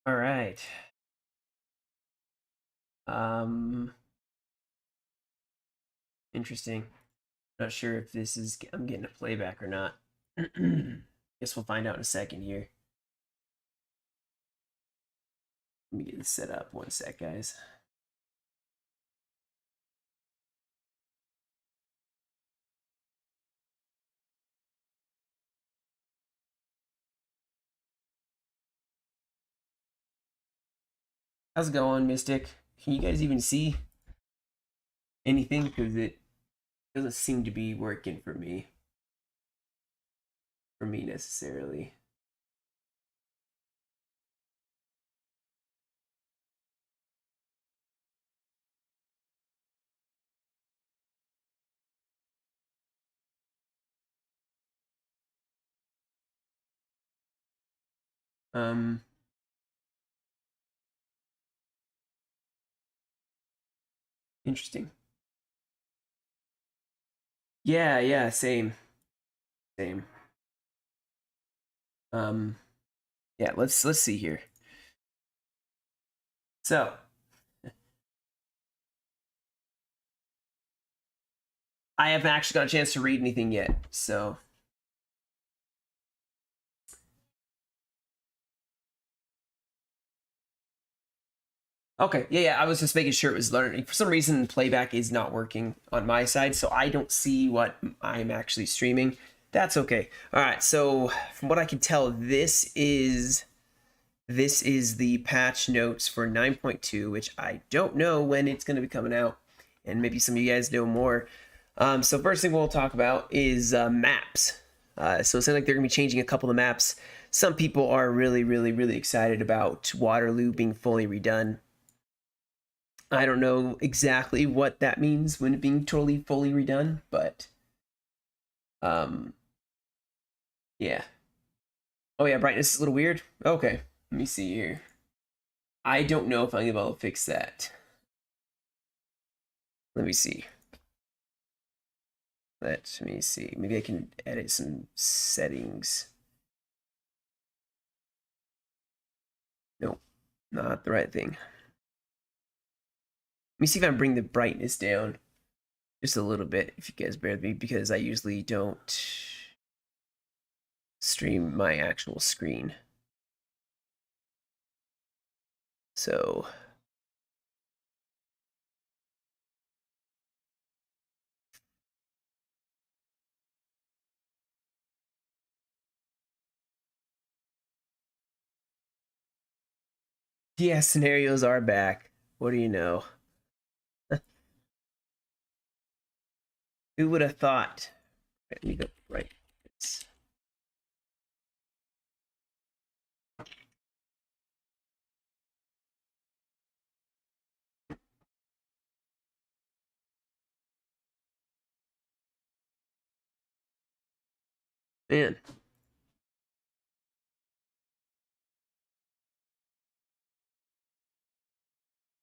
All right. Interesting. Not sure if this is I'm getting a playback or not. Guess we'll find out in a second here. Let me get this set up. One sec, guys. How's it going, Mystic? Can you guys even see anything? Because it doesn't seem to be working for me. For me necessarily. Um, Interesting. Yeah, same. Same. Yeah, let's see here. So, I haven't actually got a chance to read anything yet, so okay, yeah, I was just making sure it was learning. For some reason, playback is not working on my side, so I don't see what I'm actually streaming. That's okay. All right, so from what I can tell, this is the patch notes for 9.2, which I don't know when it's going to be coming out, and maybe some of you guys know more. So first thing we'll talk about is maps. So it sounds like they're going to be changing a couple of maps. Some people are really excited about Waterloo being fully redone. I don't know exactly what that means when it being totally fully redone, but yeah. Oh yeah, brightness is a little weird. Okay, let me see here. I don't know if I'm gonna be able to fix that. Let me see. Let me see. Maybe I can edit some settings. Nope, not the right thing. Let me see if I can bring the brightness down just a little bit, if you guys bear with me, because I usually don't stream my actual screen. So yeah, scenarios are back. What do you know? Who would have thought? Let me go right. Man.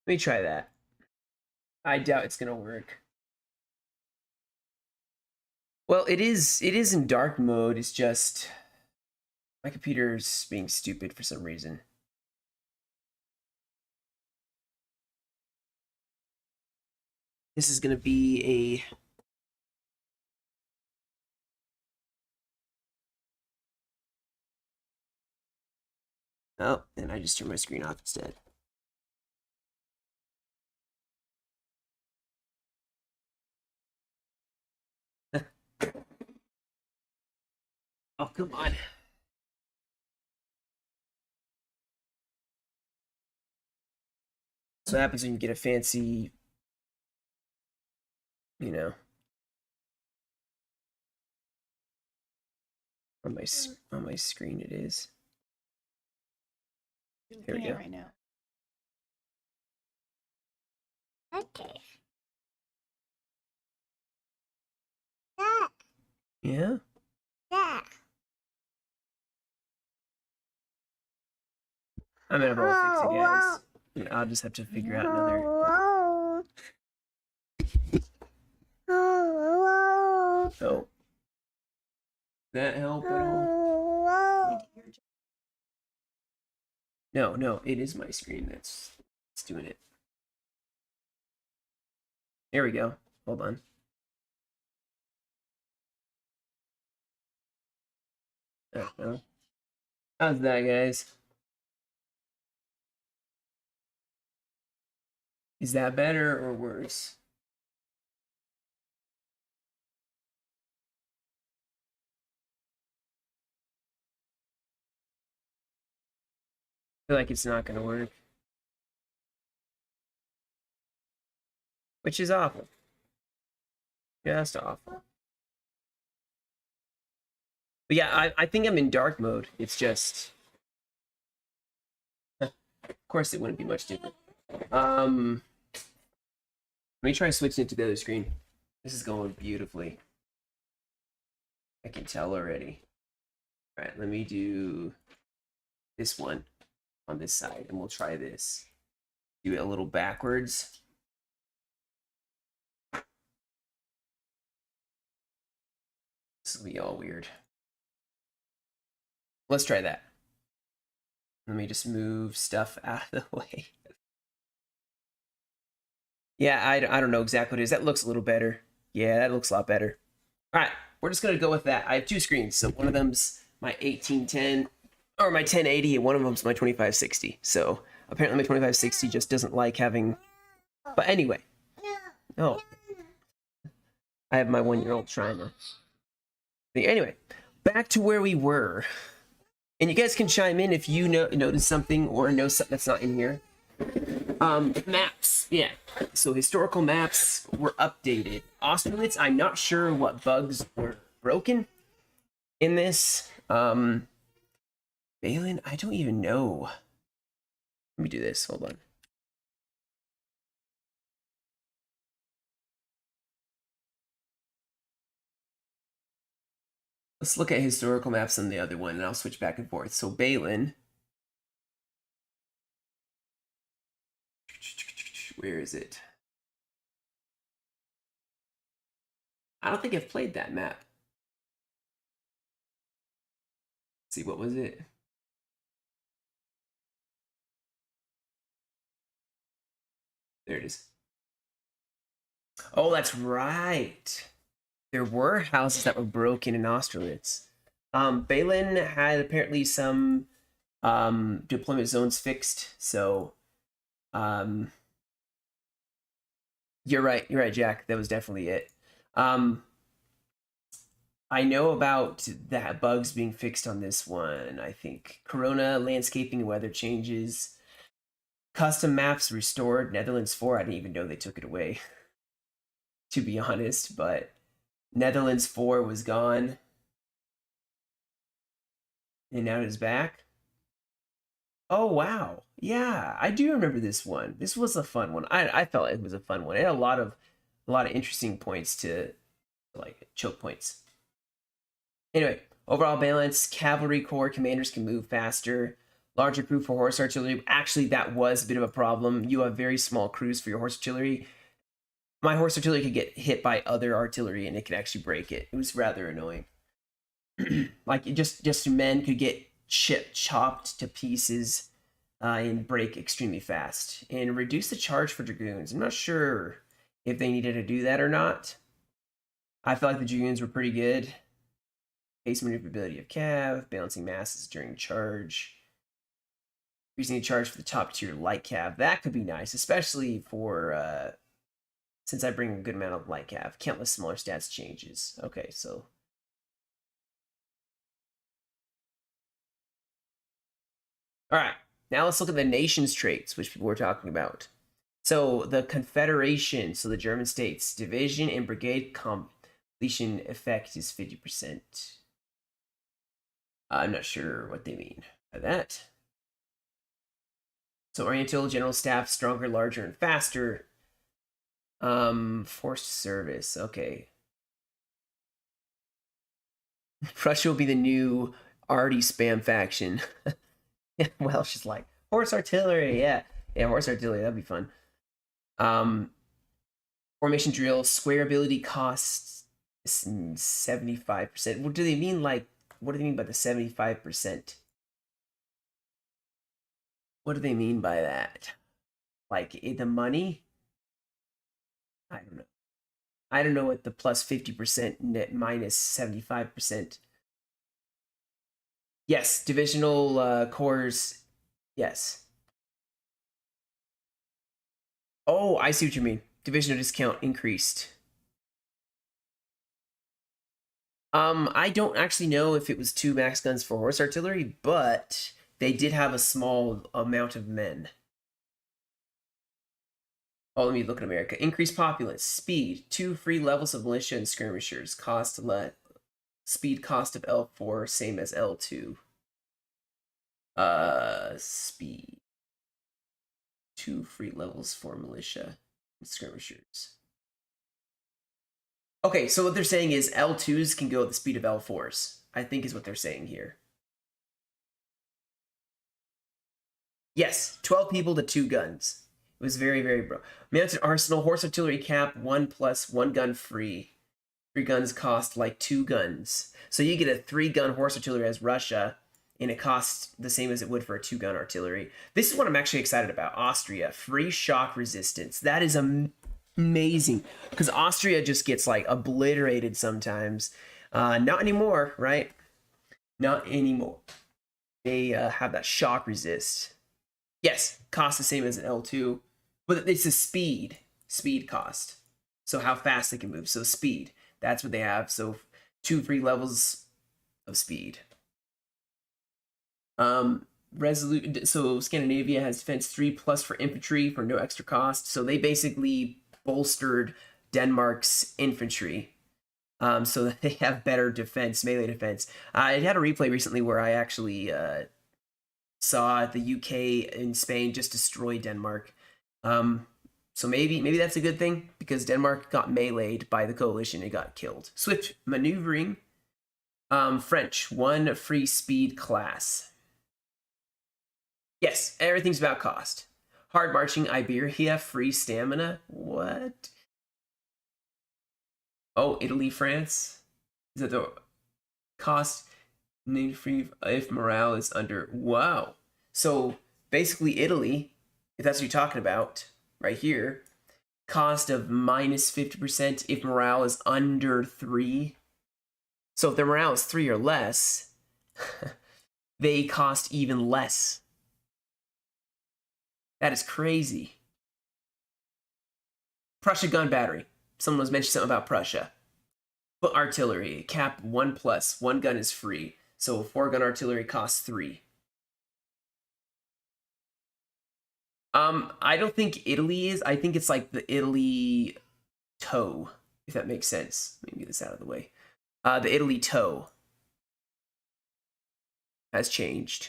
Let me try that. I doubt it's gonna work. Well, it is in dark mode. It's just my computer's being stupid for some reason. This is gonna be a oh, and I just turned my screen off instead. Oh, come on. So what happens when you get a fancy, you know, on my screen it is. There we go. Right now. Okay. Yeah. Yeah. I'm gonna have to fix it, guys. And I'll just have to figure out another. Oh. That help at all? No, it is my screen that's doing it. There we go. Hold on. No. How's that, guys? Is that better or worse? I feel like it's not going to work. Which is awful. Just awful. But yeah, I think I'm in dark mode. It's just... Of course it wouldn't be much different. Let me try switching it to the other screen. This is going beautifully. I can tell already. All right, let me do this one on this side, and we'll try this. Do it a little backwards. This will be all weird. Let's try that. Let me just move stuff out of the way. Yeah, I don't know exactly what it is. That looks a little better. Yeah, that looks a lot better. All right, we're just going to go with that. I have two screens. So one of them's my 1810 or my 1080, and one of them's my 2560. So apparently my 2560 just doesn't like having... But anyway. Oh. I have my 1-year-old trying to... Anyway, back to where we were. And you guys can chime in if you notice something or know something that's not in here. Maps, yeah. So historical maps were updated. Austerlitz, I'm not sure what bugs were broken in this. Balin, I don't even know. Let me do this, hold on. Let's look at historical maps on the other one, and I'll switch back and forth. So Balin. Where is it? I don't think I've played that map. Let's see, what was it? There it is. Oh, that's right. There were houses that were broken in Austerlitz. Balin had apparently some deployment zones fixed, so you're right, Jack. That was definitely it. I know about that bugs being fixed on this one. I think Corona, landscaping, and weather changes. Custom maps restored. Netherlands 4, I didn't even know they took it away, to be honest, but Netherlands 4 was gone. And now it's back. Oh, wow. Yeah, I do remember this one. This was a fun one. I felt it was a fun one. It had a lot of interesting points to, like, choke points. Anyway, overall balance, cavalry corps commanders can move faster. Larger crew for horse artillery. Actually, that was a bit of a problem. You have very small crews for your horse artillery. My horse artillery could get hit by other artillery and it could actually break it. It was rather annoying. Like, just men could get chopped to pieces and break extremely fast. And reduce the charge for dragoons. I'm not sure if they needed to do that or not. I felt like the dragoons were pretty good. Pace maneuverability of cav, balancing masses during charge. Increasing the charge for the top tier light cav. That could be nice, especially for since I bring a good amount of light cav. Countless smaller stats changes. Okay, so all right, now let's look at the nation's traits, which people were talking about. So the Confederation, so the German states, division and brigade completion effect is 50%. I'm not sure what they mean by that. So Oriental general staff, stronger, larger, and faster. Forced service, okay. Prussia will be the new arty spam faction. Welsh is like, horse artillery, yeah. Yeah, horse artillery, that'd be fun. Formation drill, square ability costs 75%. What do they mean, like, what do they mean by the 75%? What do they mean by that? Like the money? I don't know. I don't know what the plus 50% net minus 75%. Yes, divisional cores. Yes. Oh, I see what you mean. Divisional discount increased. I don't actually know if it was 2 max guns for horse artillery, but they did have a small amount of men. Oh, let me look at America. Increased populace, speed, 2 free levels of militia and skirmishers, cost speed cost of L4, same as L2. Speed. 2 free levels for militia and skirmishers. Okay, so what they're saying is L2s can go at the speed of L4s, I think is what they're saying here. Yes, 12 people to 2 guns. It was very, very bro. Mounted arsenal, horse artillery cap, 1 plus 1 gun free. 3 guns cost like 2 guns. So you get a 3-gun horse artillery as Russia, and it costs the same as it would for a 2-gun artillery. This is what I'm actually excited about. Austria, free shock resistance. That is amazing, because Austria just gets like obliterated sometimes. Not anymore, right? Not anymore. They have that shock resist. Yes, cost the same as an L2, but it's a speed cost. So how fast they can move. So speed, that's what they have. So 2 free levels of speed. Resolute. So Scandinavia has defense 3 plus for infantry for no extra cost. So they basically bolstered Denmark's infantry, so that they have better defense, melee defense. I had a replay recently where I actually saw the UK and Spain just destroy Denmark. So maybe that's a good thing, because Denmark got meleeed by the coalition and got killed. Swift maneuvering. French, 1 free speed class. Yes, everything's about cost. Hard marching Iberia, free stamina. What? Oh, Italy, France. Is that the cost? Need free if morale is under. Wow. So basically, Italy, if that's what you're talking about, right here, cost of minus 50% if morale is under 3. So if their morale is 3 or less, they cost even less. That is crazy. Prussia gun battery. Someone was mentioning something about Prussia. Foot artillery, cap 1 plus. 1 gun is free. So 4-gun artillery costs 3. I don't think Italy is. I think it's like the Italy toe, if that makes sense. Let me get this out of the way. The Italy toe has changed.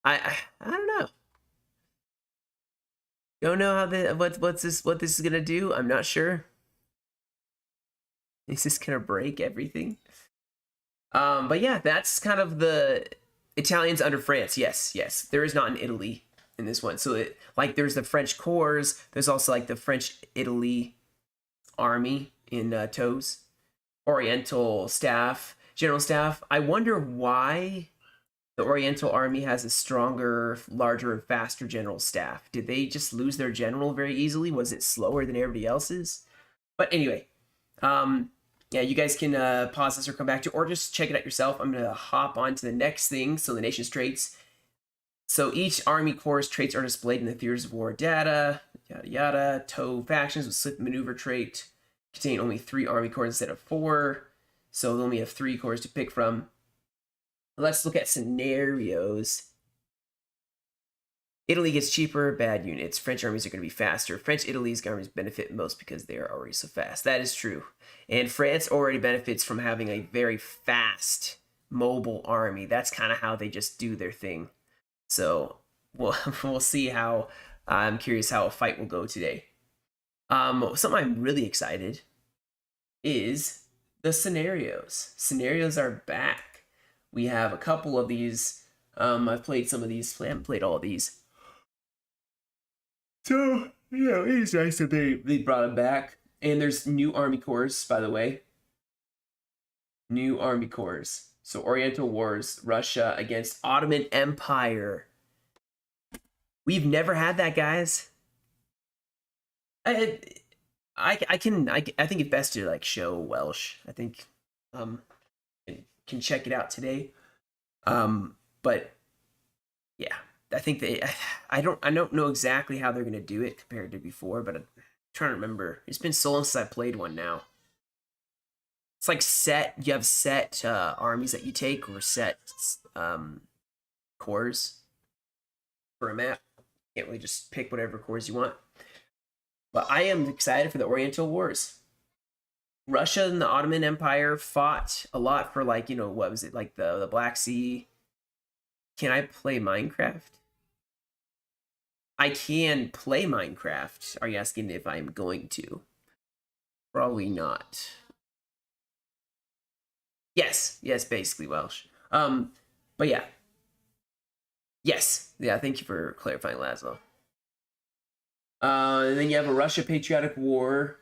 I don't know. Don't know how what this is gonna do. I'm not sure. Is this gonna break everything? But yeah, that's kind of the Italians under France. Yes. There is not an Italy in this one. So like there's the French corps. There's also like the French Italy army in toes. Oriental staff, general staff. I wonder why the Oriental Army has a stronger, larger, and faster general staff. Did they just lose their general very easily? Was it slower than everybody else's? But anyway, yeah, you guys can pause this or come back to, or just check it out yourself. I'm gonna hop on to the next thing. So the nation's traits. So each army corps' traits are displayed in the theaters of war data. Yada yada. Toe factions with swift maneuver trait contain only 3 army corps instead of 4. So they only have 3 corps to pick from. Let's look at scenarios. Italy gets cheaper, bad units. French armies are going to be faster. French Italy's armies benefit most because they are already so fast. That is true. And France already benefits from having a very fast, mobile army. That's kind of how they just do their thing. So we'll see how. I'm curious how a fight will go today. Something I'm really excited is the scenarios. Scenarios are back. We have a couple of these. I've played some of these. I haven't played all of these. So, it is nice that they brought them back. And there's new army corps, by the way. New army corps. So Oriental Wars, Russia against Ottoman Empire. We've never had that, guys. I I think it's best to like show Welsh. I think can check it out today. But yeah, I think I don't know exactly how they're gonna do it compared to before, but I'm trying to remember. It's been so long since I played one now. It's like set. You have set armies that you take or set cores for a map. You can't really just pick whatever cores you want. But I am excited for the Oriental Wars. Russia and the Ottoman Empire fought a lot for like, you know, what was it, like the Black Sea. Can I play Minecraft? I can play Minecraft. Are you asking if I'm going to? Probably not. Yes, basically Welsh. But yeah. Yes. Yeah, thank you for clarifying, Laszlo. And then you have a Russia Patriotic War.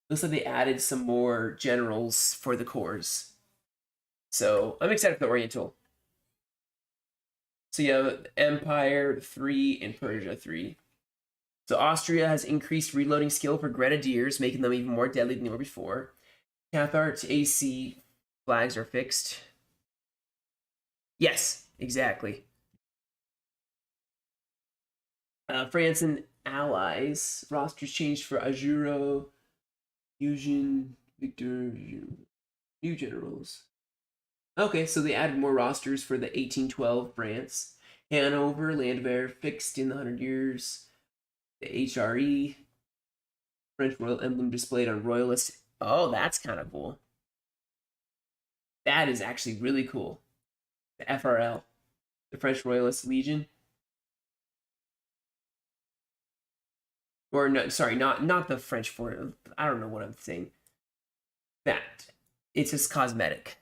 Looks like they added some more generals for the corps. So I'm excited for the Oriental. So you have Empire 3 and Persia 3. So Austria has increased reloading skill for grenadiers, making them even more deadly than they were before. Cathart AC flags are fixed. Yes, exactly. France and allies. Rosters changed for Azuro, Fusion, Victor, new generals. Okay, so they added more rosters for the 1812 France. Hanover, Landwehr, fixed in the 100 years. The HRE, French royal emblem displayed on royalist. Oh, that's kind of cool. That is actually really cool. The FRL, the French Royalist Legion. Or no, sorry, not the French for. I don't know what I'm saying. That it's just cosmetic.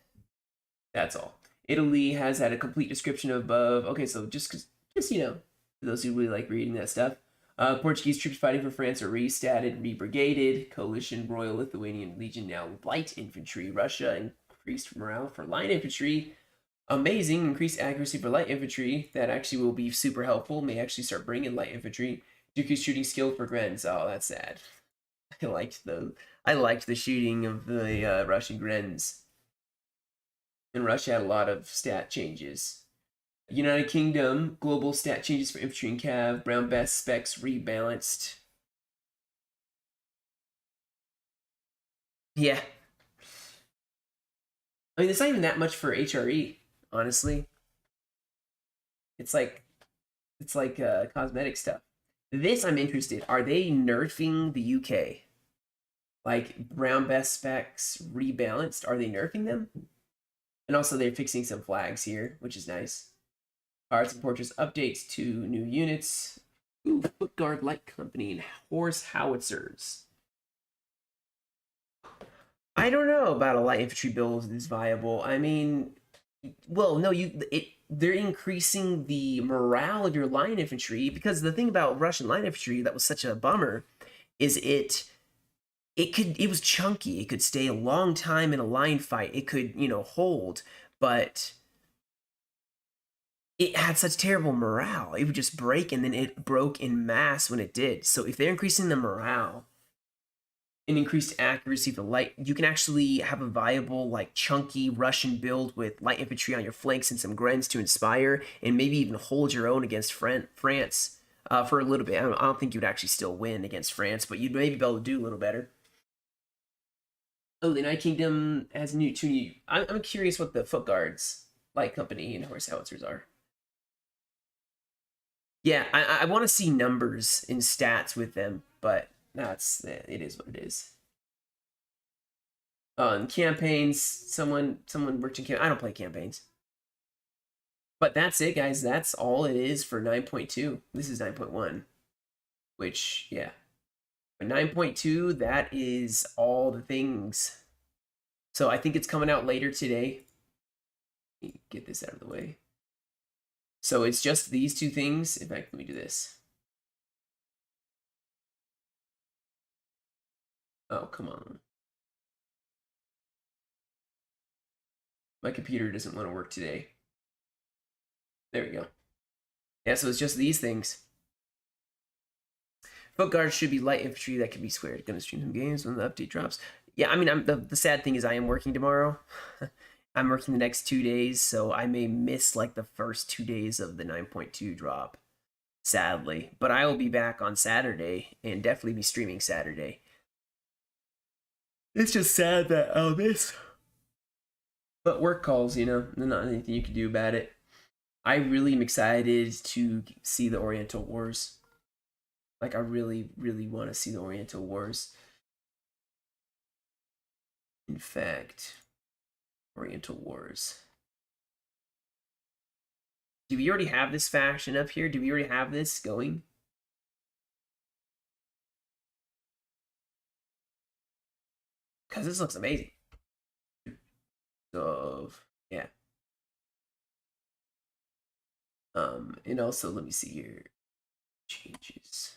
That's all. Italy has had a complete description above. Okay, so just you know, for those who really like reading that stuff. Portuguese troops fighting for France are restatted, rebrigaded. Coalition Royal Lithuanian Legion now light infantry. Russia increased morale for line infantry. Amazing, increased accuracy for light infantry. That actually will be super helpful. May actually start bringing light infantry. Decreased shooting skill for Grens. Oh, that's sad. I liked the shooting of the Russian Grens. And Russia had a lot of stat changes. United Kingdom, global stat changes for infantry and cav. Brown best specs rebalanced. Yeah. I mean, it's not even that much for HRE, honestly. It's like cosmetic stuff. This I'm interested. Are they nerfing the UK? Like brown best specs rebalanced? Are they nerfing them? And also they're fixing some flags here, which is nice. Cards and portraits updates to new units. Ooh, Footguard Light Company and Horse Howitzers. I don't know about a light infantry build is viable. I mean, well, no, they're increasing the morale of your line infantry because the thing about Russian line infantry that was such a bummer is it was chunky. It could stay a long time in a line fight. It could, you know, hold, but it had such terrible morale. It would just break, and then it broke in mass when it did. So if they're increasing the morale and increased accuracy for light, you can actually have a viable, like, chunky Russian build with light infantry on your flanks and some Grens to inspire, and maybe even hold your own against France for a little bit. I don't think you'd actually still win against France, but you'd maybe be able to do a little better. Oh, the United Kingdom has two new. I'm curious what the Foot Guards Light Company and Horse Howitzers are. Yeah, I want to see numbers in stats with them, but it is what it is. On campaigns, someone worked in I don't play campaigns. But that's it, guys. That's all it is for 9.2. This is 9.1, which, yeah. But 9.2, that is all the things. So I think it's coming out later today. Let me get this out of the way. So it's just these two things. In fact, let me do this. Oh, come on. My computer doesn't want to work today. There we go. Yeah, so it's just these things. Foot guards should be light infantry that can be squared. Gonna stream some games when the update drops. Yeah, I mean, the sad thing is I am working tomorrow. I'm working the next 2 days, so I may miss like the first 2 days of the 9.2 drop, sadly. But I will be back on Saturday and definitely be streaming Saturday. It's just sad that I'll miss. But work calls, you know, there's not anything you can do about it. I really am excited to see the Oriental Wars. Like, I really, really want to see the Oriental Wars. In fact, Oriental Wars. Do we already have this faction up here? Do we already have this going? Because this looks amazing. So, yeah. And also, let me see here. Changes.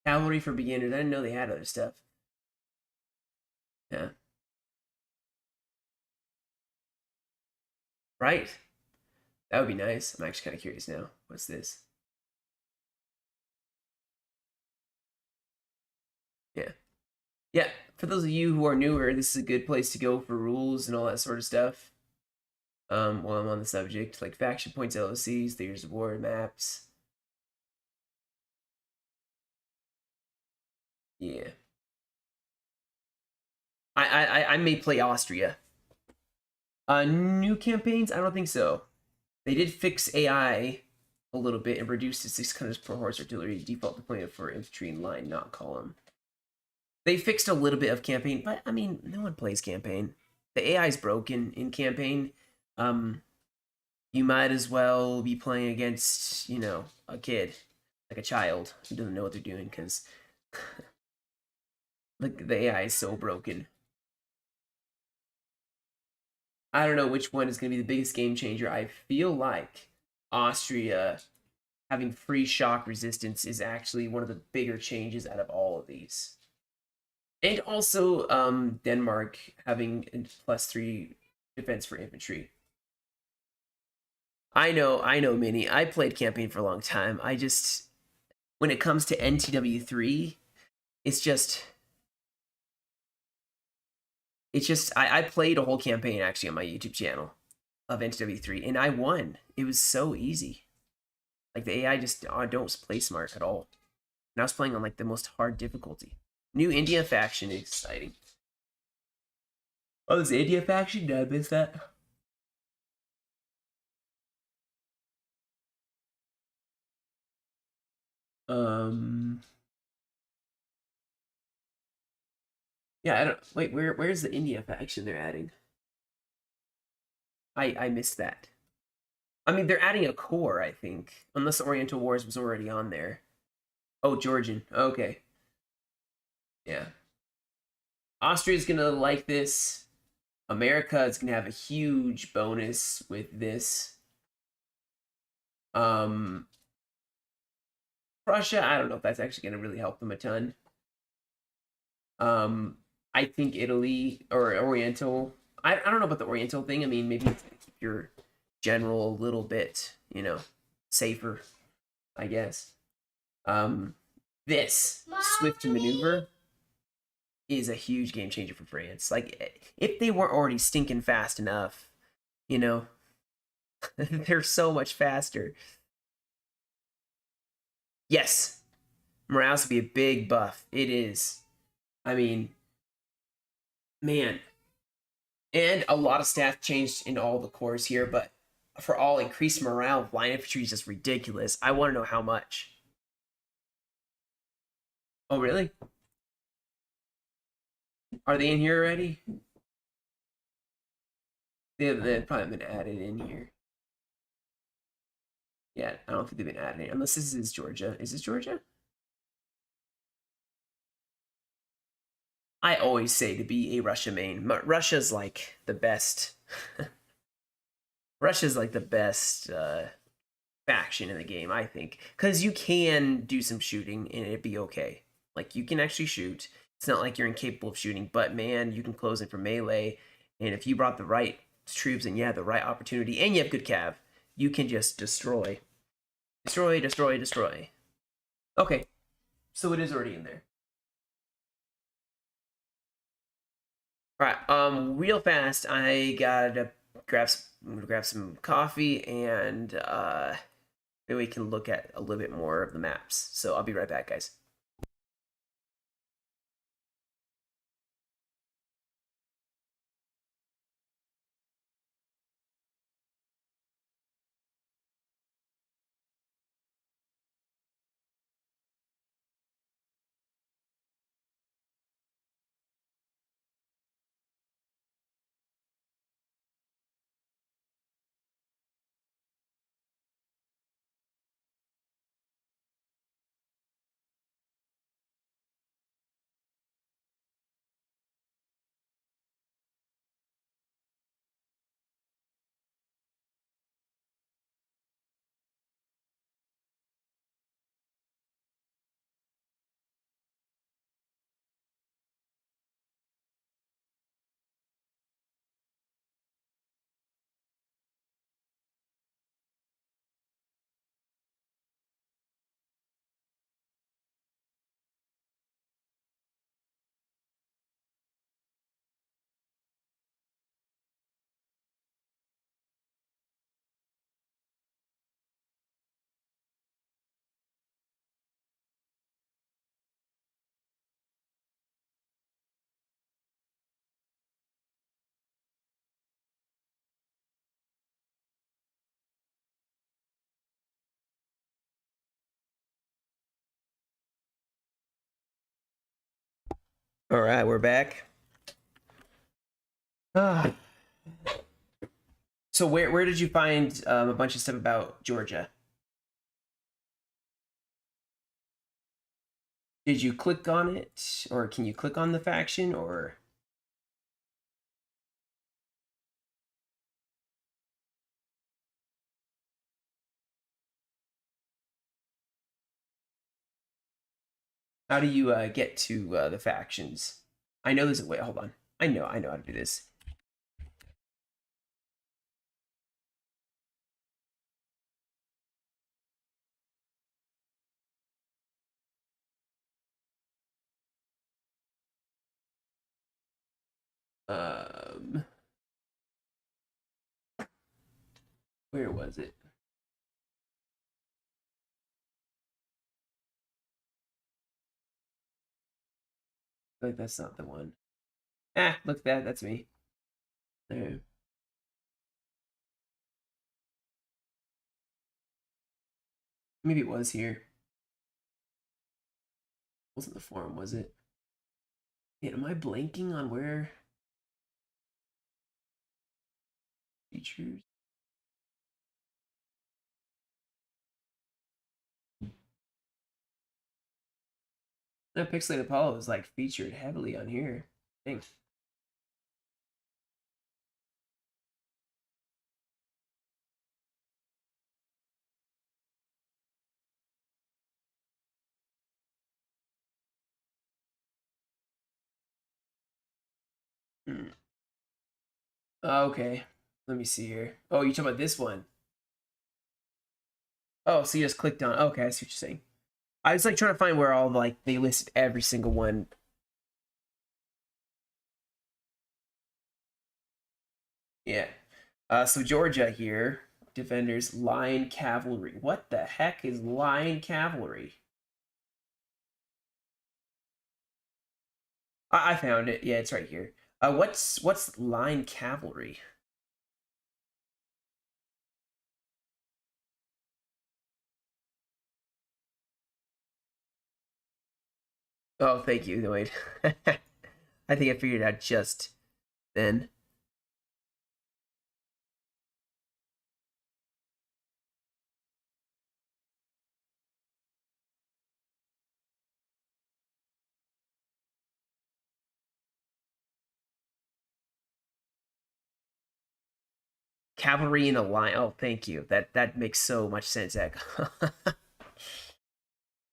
Cavalry for beginners. I didn't know they had other stuff. Yeah. Right? That would be nice. I'm actually kind of curious now. What's this? Yeah. Yeah. For those of you who are newer, this is a good place to go for rules and all that sort of stuff. While I'm on the subject, like faction points, LOCs, there's war maps. Yeah. I may play Austria. New campaigns? I don't think so. They did fix AI a little bit and reduced to 600 per horse artillery default deployment for infantry in line, not column. They fixed a little bit of campaign, but I mean, no one plays campaign. The AI is broken in campaign. You might as well be playing against, you know, a kid, like a child who doesn't know what they're doing, because like the AI is so broken. I don't know which one is going to be the biggest game changer. I feel like Austria having free shock resistance is actually one of the bigger changes out of all of these. And also Denmark having +3 defense for infantry. I know, Minnie. I played campaign for a long time. I just, when it comes to NTW3, it's just I played a whole campaign actually on my YouTube channel of NTW3, and I won. It was so easy. Like the AI just don't play smart at all. And I was playing on like the most hard difficulty. New India faction is exciting. Oh, there's the India faction? Did I miss that? Yeah, I don't wait, where's the India faction they're adding? I missed that. I mean, they're adding a core, I think. Unless Oriental Wars was already on there. Oh, Georgian. Okay. Yeah. Austria's gonna like this. America is gonna have a huge bonus with this. Russia, I don't know if that's actually gonna really help them a ton. I think Italy or Oriental. I don't know about the Oriental thing. I mean, maybe it's gonna keep your general a little bit, you know, safer, I guess. This swift maneuver is a huge game changer for France. Like, if they weren't already stinking fast enough, you know, they're so much faster. Yes, morale's would be a big buff. It is. I mean, man, and a lot of staff changed in all the cores here, but for all increased morale, line infantry is just ridiculous. I want to know how much. Oh, really? Are they in here already? They've probably been added in here. Yeah, I don't think they've been added in. Unless this is Georgia. Is this Georgia? I always say to be a Russia main. Russia's like the best. Russia's like the best faction in the game, I think. Because you can do some shooting and it'd be okay. Like, you can actually shoot. It's not like you're incapable of shooting, but man, you can close in for melee. And if you brought the right troops and you have the right opportunity and you have good cav, you can just destroy. Destroy, destroy, destroy. Okay, so it is already in there. All right, real fast, I gotta grab some coffee and maybe we can look at a little bit more of the maps. So I'll be right back, guys. All right, we're back. Ah. So where did you find a bunch of stuff about Georgia? Did you click on it, or can you click on the faction, or? How do you get to the factions? I know there's a way. Hold on. I know how to do this. Um, where was it? Like that's not the one. Ah, look at that. That's me. There. Maybe it was here. Wasn't the forum, was it? Wait, am I blanking on where features? No, Pixelated Apollo is like featured heavily on here. Thanks. Hmm. Okay. Let me see here. Oh, you talking about this one? Oh, so you just clicked on. Okay, I see what you're saying. I was like trying to find where all like they listed every single one. Yeah. So Georgia here, defenders, line cavalry. What the heck is line cavalry? I found it. Yeah, it's right here. What's line cavalry? Oh, thank you. No, wait. I think I figured it out just then. Cavalry in a line. Oh, thank you. That makes so much sense, Zach.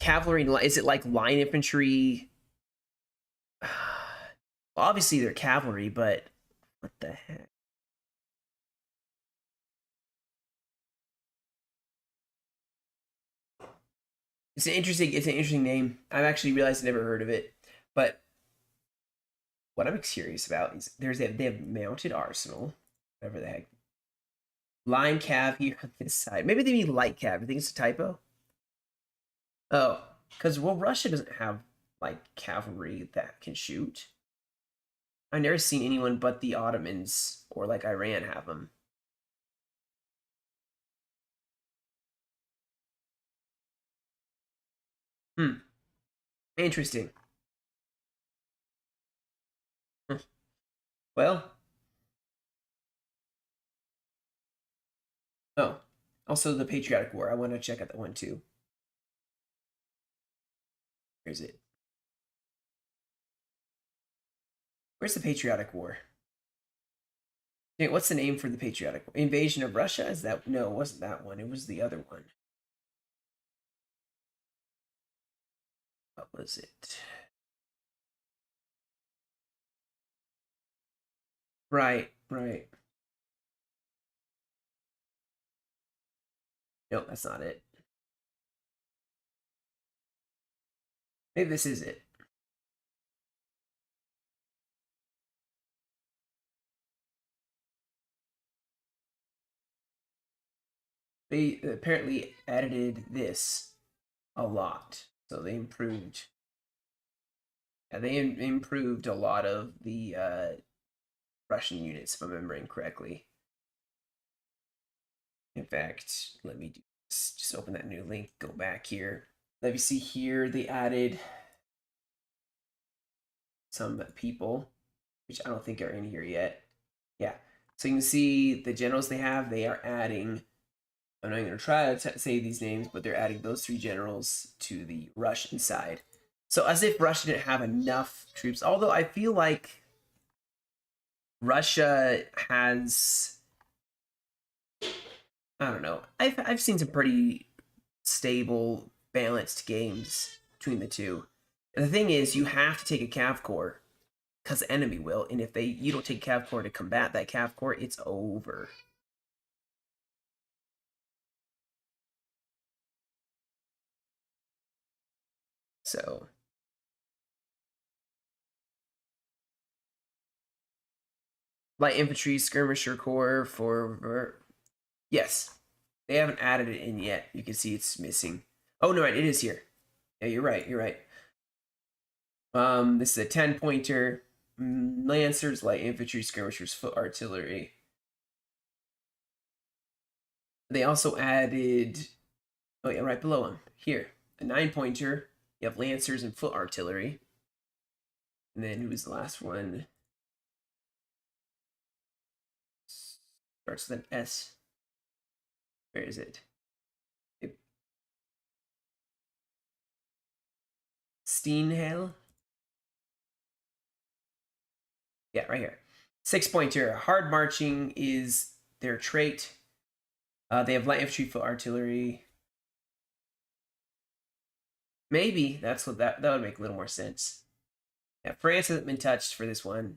cavalry, is it like line infantry? Well, obviously they're cavalry, but what the heck? It's an interesting name. I've actually realized I never heard of it. But what I'm curious about is they have mounted arsenal, whatever the heck. Line cav here on this side. Maybe they mean light cav. I think it's a typo. Oh, because well, Russia doesn't have like cavalry that can shoot. I've never seen anyone but the Ottomans or like Iran have them. Hmm. Interesting. Well, oh, also the Patriotic War. I want to check out that one too. Where's it? Where's the Patriotic War? Wait, what's the name for the Patriotic War? Invasion of Russia? Is that no? It wasn't that one. It was the other one. What was it? Right, right. Nope, that's not it. Maybe this is it. They apparently edited this a lot, so they improved. Yeah, they improved a lot of the Russian units, if I'm remembering correctly. In fact, let me do this. Just open that new link. Go back here. Let me see here. They added some people, which I don't think are in here yet. Yeah. So you can see the generals they have. They are adding. I'm not going to try to say these names, but they're adding those 3 generals to the Russian side. So as if Russia didn't have enough troops. Although I feel like Russia has, I don't know. I've seen some pretty stable, balanced games between the two. And the thing is, you have to take a cav corps because the enemy will, and if you don't take cav corps to combat that cav corps, it's over. So light infantry skirmisher corps for yes, they haven't added it in yet. You can see it's missing. Oh no, it is here. Yeah, you're right. You're right. This is a 10-pointer. Lancers, light infantry, skirmishers, foot artillery. They also added, oh yeah, right below them. Here, a 9-pointer. You have lancers and foot artillery. And then who was the last one? Starts with an S. Where is it? Steenhale? Yeah, right here. 6-pointer. Hard marching is their trait. They have light infantry, foot artillery. Maybe that's what that would make a little more sense. Yeah, France hasn't been touched for this one.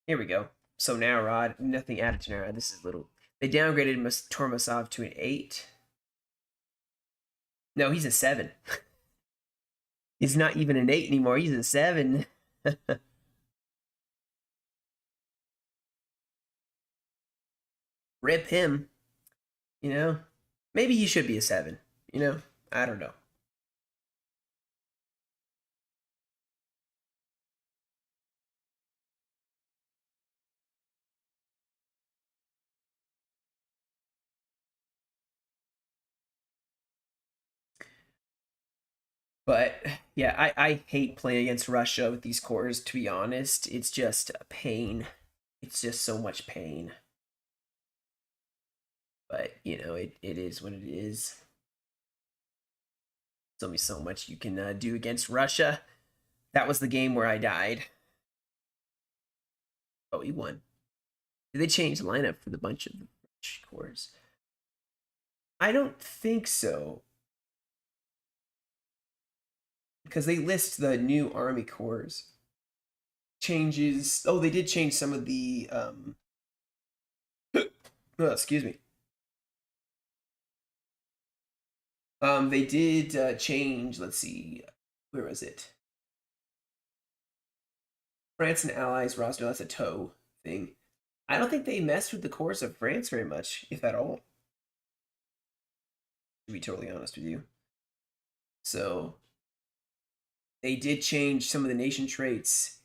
Here we go. So now Rod, nothing added to Narod. This is little. They downgraded Tormasov to an 8. No, he's a 7. He's not even an 8 anymore. He's a 7. Rip him. You know? Maybe he should be a 7. You know? I don't know. But yeah, I hate playing against Russia with these cores, to be honest. It's just a pain. It's just so much pain. But, you know, it is what it is. There's only so much you can do against Russia. That was the game where I died. Oh, he won. Did they change the lineup for the bunch of French cores? I don't think so. because they list the new Army Corps changes. Oh, they did change some of the excuse me. They did change. Let's see, where was it? France and Allies roster. That's a toe thing. I don't think they messed with the course of France very much, if at all. To be totally honest with you. So they did change some of the nation traits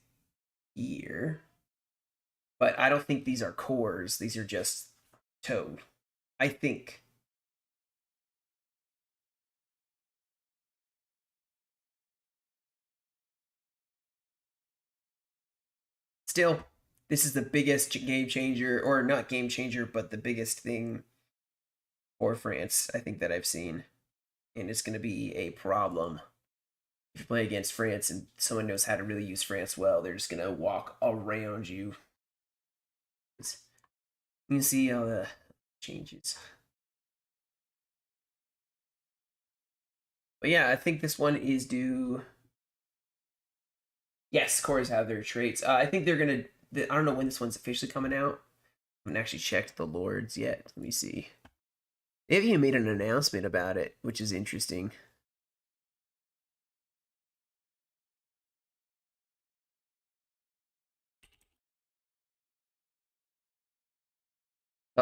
here, but I don't think these are cores. These are just toe. I think. Still, this is the biggest game changer, or not game changer, but the biggest thing for France, I think, that I've seen. And it's going to be a problem. If you play against France and someone knows how to really use France well, they're just going to walk around you. You can see how the changes. But yeah, I think this one is due. Yes, cores have their traits. I think they're going to. I don't know when this one's officially coming out. I haven't actually checked the Lords yet. Let me see. They haven't even made an announcement about it, which is interesting.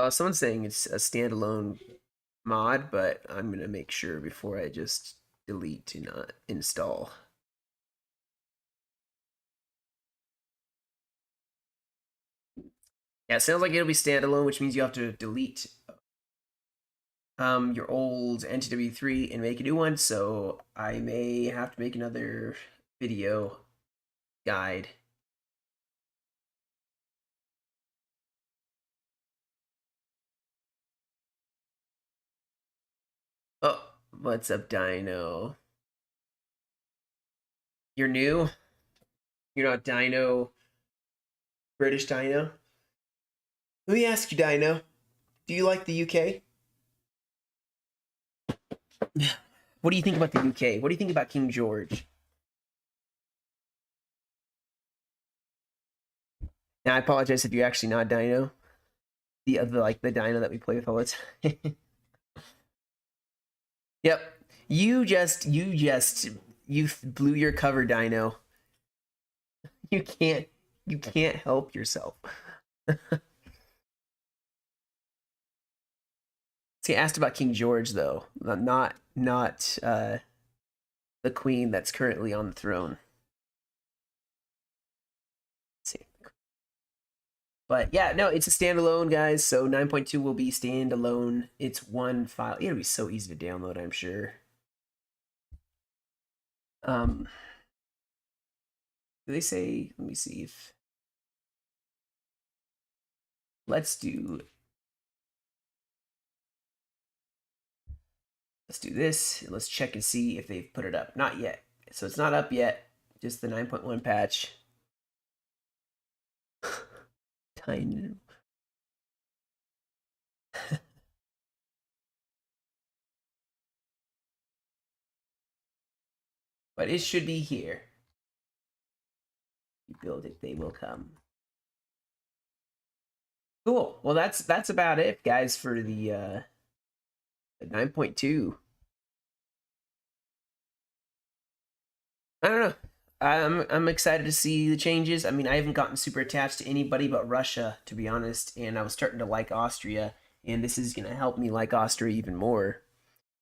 Someone's saying it's a standalone mod, but I'm gonna make sure before I just delete to not install. Yeah, it sounds like it'll be standalone, which means you have to delete your old NTW3 and make a new one. So I may have to make another video guide. Oh, what's up, Dino? You're new? You're not Dino, British Dino? Let me ask you, Dino. Do you like the UK? What do you think about the UK? What do you think about King George? Now, I apologize if you're actually not Dino. The other, like the Dino that we play with all the time. Yep. You blew your cover, Dino. You can't help yourself. See, I asked about King George though, not the queen that's currently on the throne. Let's see. But yeah, no, it's a standalone, guys. So 9.2 will be standalone. It's one file. It'll be so easy to download, I'm sure. Do they say? Let me see if. Let's do this. Let's check and see if they've put it up. Not yet. So it's not up yet. Just the 9.1 patch. Tiny. But it should be here. You build it, they will come. Cool. Well, that's about it, guys, for the 9.2. I don't know. I'm excited to see the changes. I mean, I haven't gotten super attached to anybody but Russia, to be honest, and I was starting to like Austria, and this is gonna help me like Austria even more,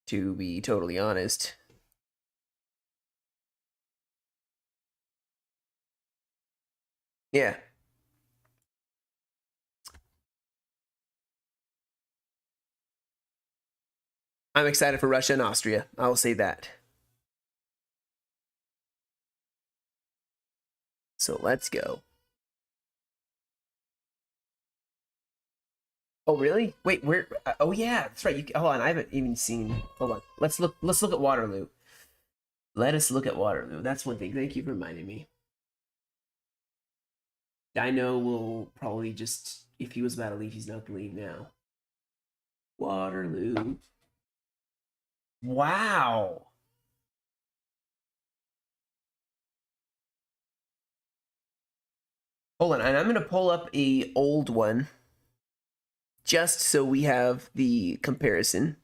to be totally honest. Yeah. I'm excited for Russia and Austria. I will say that. So let's go. Oh really? Wait, where? Oh yeah, that's right. Hold on. I haven't even seen. Hold on. Let's look. Let's look at Waterloo. Let us look at Waterloo. That's one thing. Thank you for reminding me. Dino will probably just, if he was about to leave, he's not going to leave now. Waterloo. Wow. Hold on, and I'm gonna pull up a old one just so we have the comparison.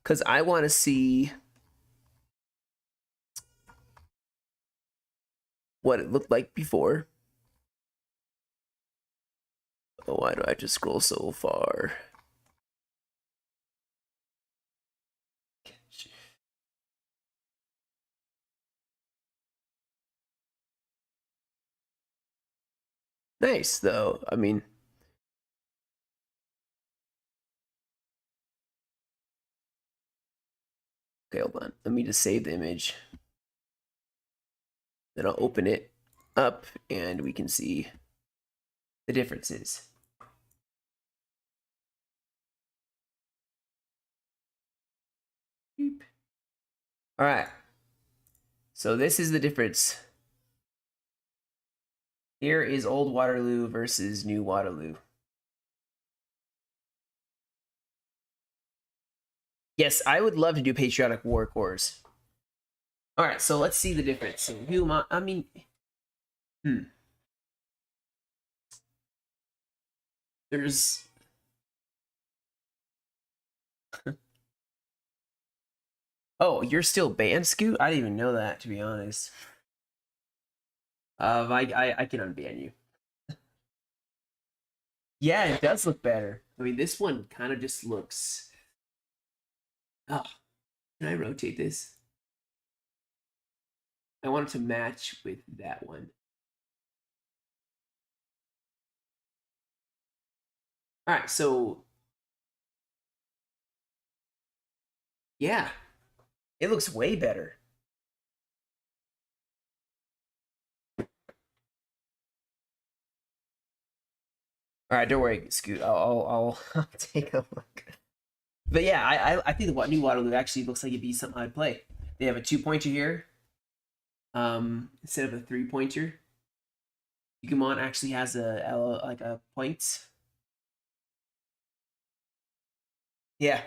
Because I want to see what it looked like before. Oh, why do I have to scroll so far? Nice, though. I mean, okay, hold on. Let me just save the image. Then I'll open it up and we can see the differences. All right. So this is the difference. Here is old Waterloo versus new Waterloo. Yes, I would love to do Patriotic War Corps. All right, so let's see the difference. So who am I mean, there's oh, you're still banned, Scoot? I didn't even know that, to be honest. I can unban you. Yeah, it does look better. I mean, this one kind of just looks. Oh, can I rotate this? I want it to match with that one. All right, so yeah, it looks way better. All right, don't worry, Scoot. I'll take a look. But yeah, I think the new Waterloo actually looks like it'd be something I'd play. They have a 2-pointer here, instead of a 3-pointer. Yugimon actually has like a point. Yeah.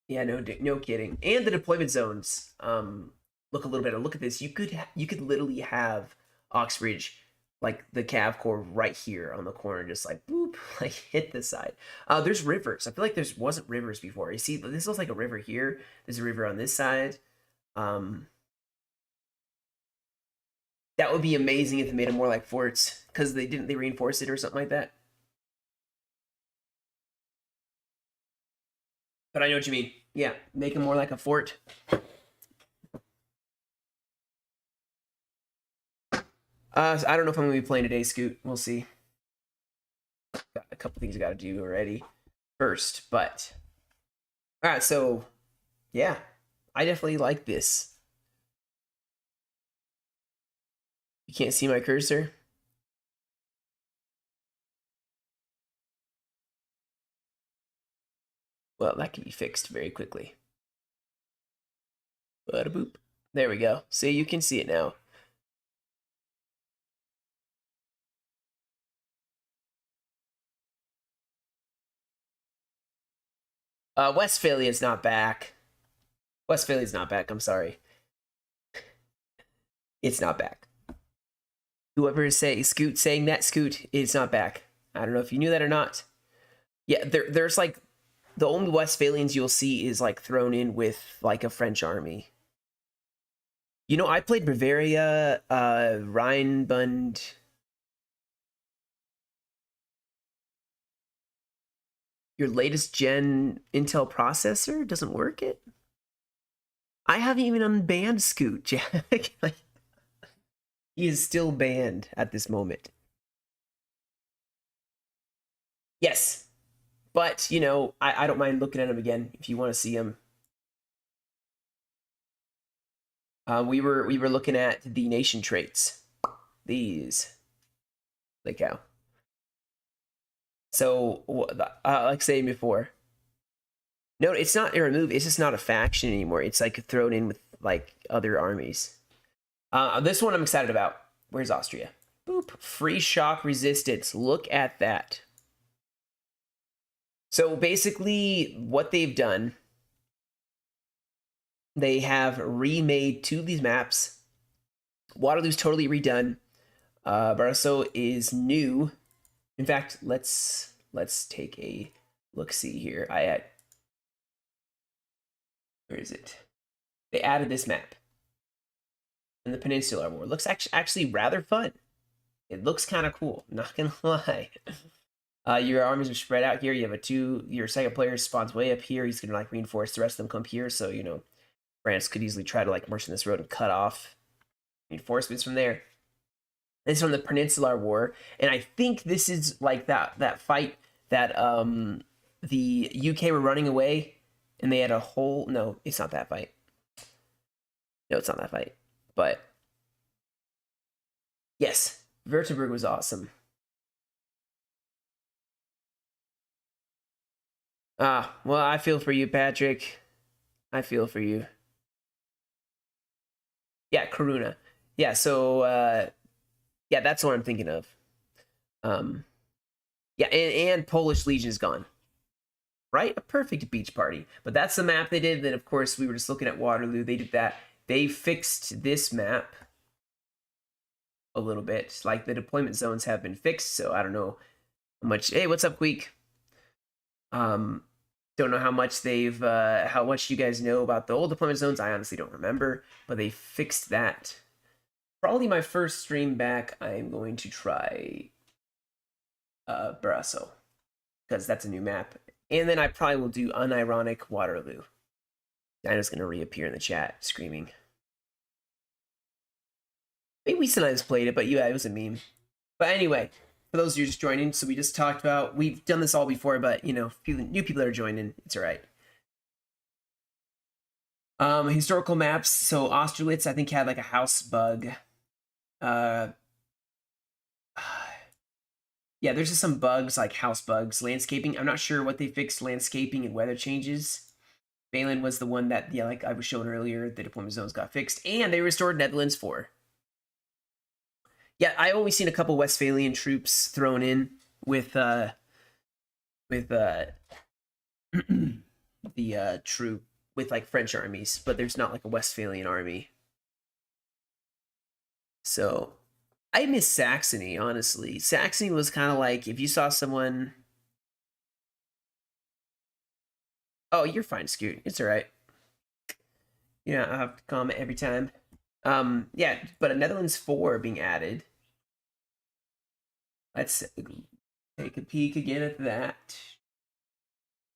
Yeah, no kidding. And the deployment zones look a little better. Look at this. You could literally have Oxbridge, like the Cav Corps right here on the corner, just like boop, like hit the side. There's rivers. I feel like wasn't rivers before. You see, this looks like a river here. There's a river on this side. That would be amazing if they made them more like forts, because they reinforce it or something like that. But I know what you mean. Yeah, make them more like a fort. I don't know if I'm gonna be playing today, Scoot. We'll see. Got a couple things I gotta do already first, but all right. So yeah, I definitely like this. You can't see my cursor. Well, that can be fixed very quickly. Bada boop. There we go. See, you can see it now. Westphalia's not back. Westphalia's not back. I'm sorry. It's not back. Whoever is saying that, Scoot, it's not back. I don't know if you knew that or not. Yeah, there's like the only Westphalians you'll see is like thrown in with like a French army. You know, I played Bavaria, Rhinebund. Your latest gen Intel processor doesn't work it? I haven't even unbanned Scoot, Jack. Like, he is still banned at this moment. Yes. But, you know, I don't mind looking at him again if you want to see him. We were looking at the nation traits. These. Like how. So, like saying before, no, it's not a remove. It's just not a faction anymore. It's like thrown in with like other armies. This one I'm excited about. Where's Austria? Boop. Free shock resistance. Look at that. So basically, what they've done, they have remade 2 of these maps Waterloo's totally redone. Barroso is new. In fact, let's take a look-see here. Where is it? They added this map. And the Peninsular War looks actually rather fun. It looks kind of cool, not gonna lie. Your armies are spread out here. You have your second player spawns way up here. He's gonna like reinforce the rest of them come here. So, you know, France could easily try to like march in this road and cut off reinforcements from there. This is from the Peninsular War, and I think this is like that fight that the UK were running away, and they had a whole. No, it's not that fight. No, it's not that fight. But yes, Württemberg was awesome. Well, I feel for you, Patrick. I feel for you. Yeah, Karuna. Yeah, so yeah, that's what I'm thinking of. Yeah, and Polish Legion is gone. Right? A perfect beach party. But that's the map they did. Then, of course, we were just looking at Waterloo. They did that. They fixed this map a little bit. Like, the deployment zones have been fixed, so I don't know how much... Hey, what's up, Queek? Don't know how much how much you guys know about the old deployment zones. I honestly don't remember, but they fixed that. Probably my first stream back, I'm going to try Barroso, because that's a new map. And then I probably will do Unironic Waterloo. Dinah's going to reappear in the chat, screaming. Maybe we sometimes played it, but yeah, it was a meme. But anyway, for those of you just joining, so we just talked about, we've done this all before, but, you know, new people that are joining, it's all right. Historical maps, so Austerlitz, I think, had like a house bug. Yeah, there's just some bugs, like house bugs. Landscaping, I'm not sure what they fixed, landscaping and weather changes. Valen was the one that, yeah, like I was showing earlier, the deployment zones got fixed, and they restored Netherlands 4. Yeah, I only seen a couple Westphalian troops thrown in with the troop with like French armies, but there's not like a Westphalian army. So I miss Saxony, honestly. Saxony was kind of like, if you saw someone... Oh, you're fine, Scoot. It's all right. You know, I have to comment every time. Yeah, but a Netherlands 4 being added. Let's take a peek again at that.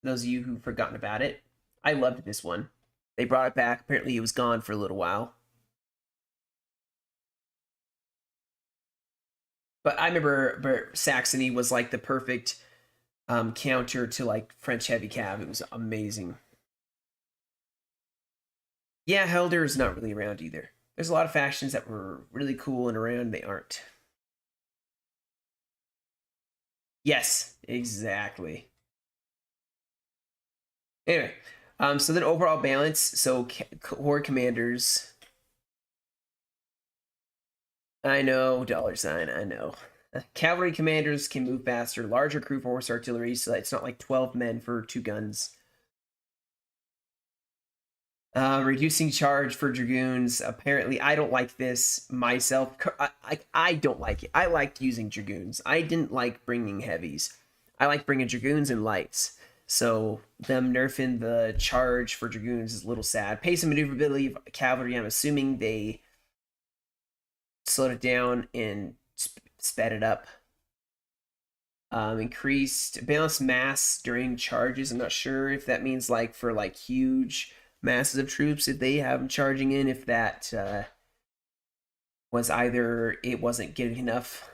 Those of you who've forgotten about it. I loved this one. They brought it back. Apparently it was gone for a little while. But I remember Saxony was like the perfect counter to like French heavy cav. It was amazing. Yeah, Helder is not really around either. There's a lot of factions that were really cool and around. They aren't. Yes, exactly. Anyway, so then overall balance. So horde commanders. I know, $sign, I know. Cavalry commanders can move faster, larger crew for horse artillery, so that it's not like 12 men for 2 guns. Reducing charge for dragoons. Apparently, I don't like this myself. I don't like it. I liked using dragoons. I didn't like bringing heavies. I like bringing dragoons and lights. So them nerfing the charge for dragoons is a little sad. Pace and maneuverability of cavalry, I'm assuming they slowed it down and sped it up. Increased balanced mass during charges. I'm not sure if that means like for like huge masses of troops, if they have them charging in, if that was either it wasn't getting enough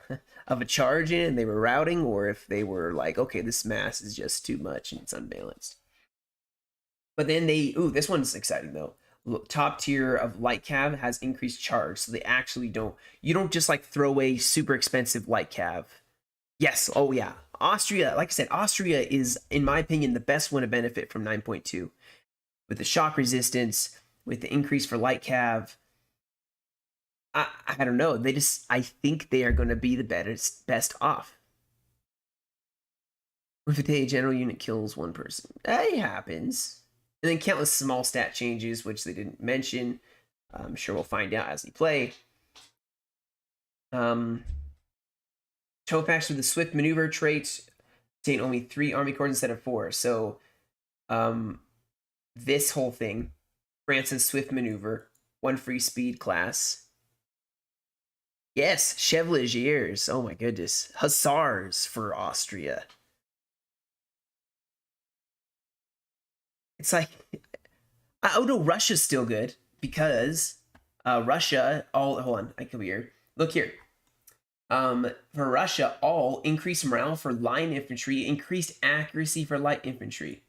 of a charge in and they were routing, or if they were like, okay, this mass is just too much and it's unbalanced. But then this one's exciting though. Top tier of light cav has increased charge, so they actually you don't just like throw away super expensive light cav. Yes, oh yeah. Austria, like I said, Austria is, in my opinion, the best one to benefit from 9.2. With the shock resistance, with the increase for light cav. I don't know. I think they are going to be the best off. With a day, general unit kills 1 person. It happens. And then countless small stat changes, which they didn't mention. I'm sure we'll find out as we play. Um, Tofax with the swift maneuver trait obtain only 3 army cores instead of 4. So, this whole thing, France's swift maneuver, 1 free speed class. Yes, Chevaliers. Oh my goodness. Hussars for Austria. It's like, oh no, Russia's still good because Russia, all, hold on, I could be here. Look here. For Russia, all increased morale for line infantry, increased accuracy for light infantry.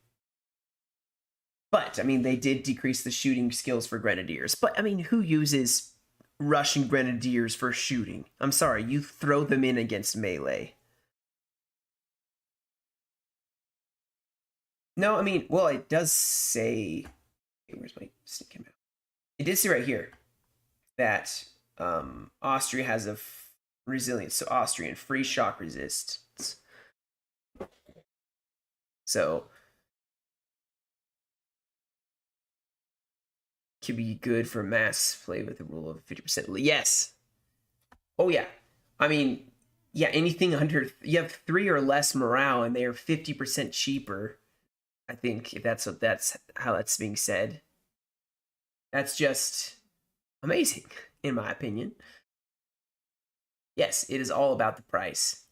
But, I mean, they did decrease the shooting skills for grenadiers. But, I mean, who uses Russian grenadiers for shooting? I'm sorry, you throw them in against melee. No, I mean, well, it does say. Where's my sneak him out? It did say right here that Austria has a resilience, so Austrian free shock resistance. So could be good for mass play with a rule of 50%. Yes. Oh yeah. I mean, yeah, anything under you have 3 or less morale and they are 50% cheaper. I think if that's how that's being said. That's just amazing, in my opinion. Yes, it is all about the price.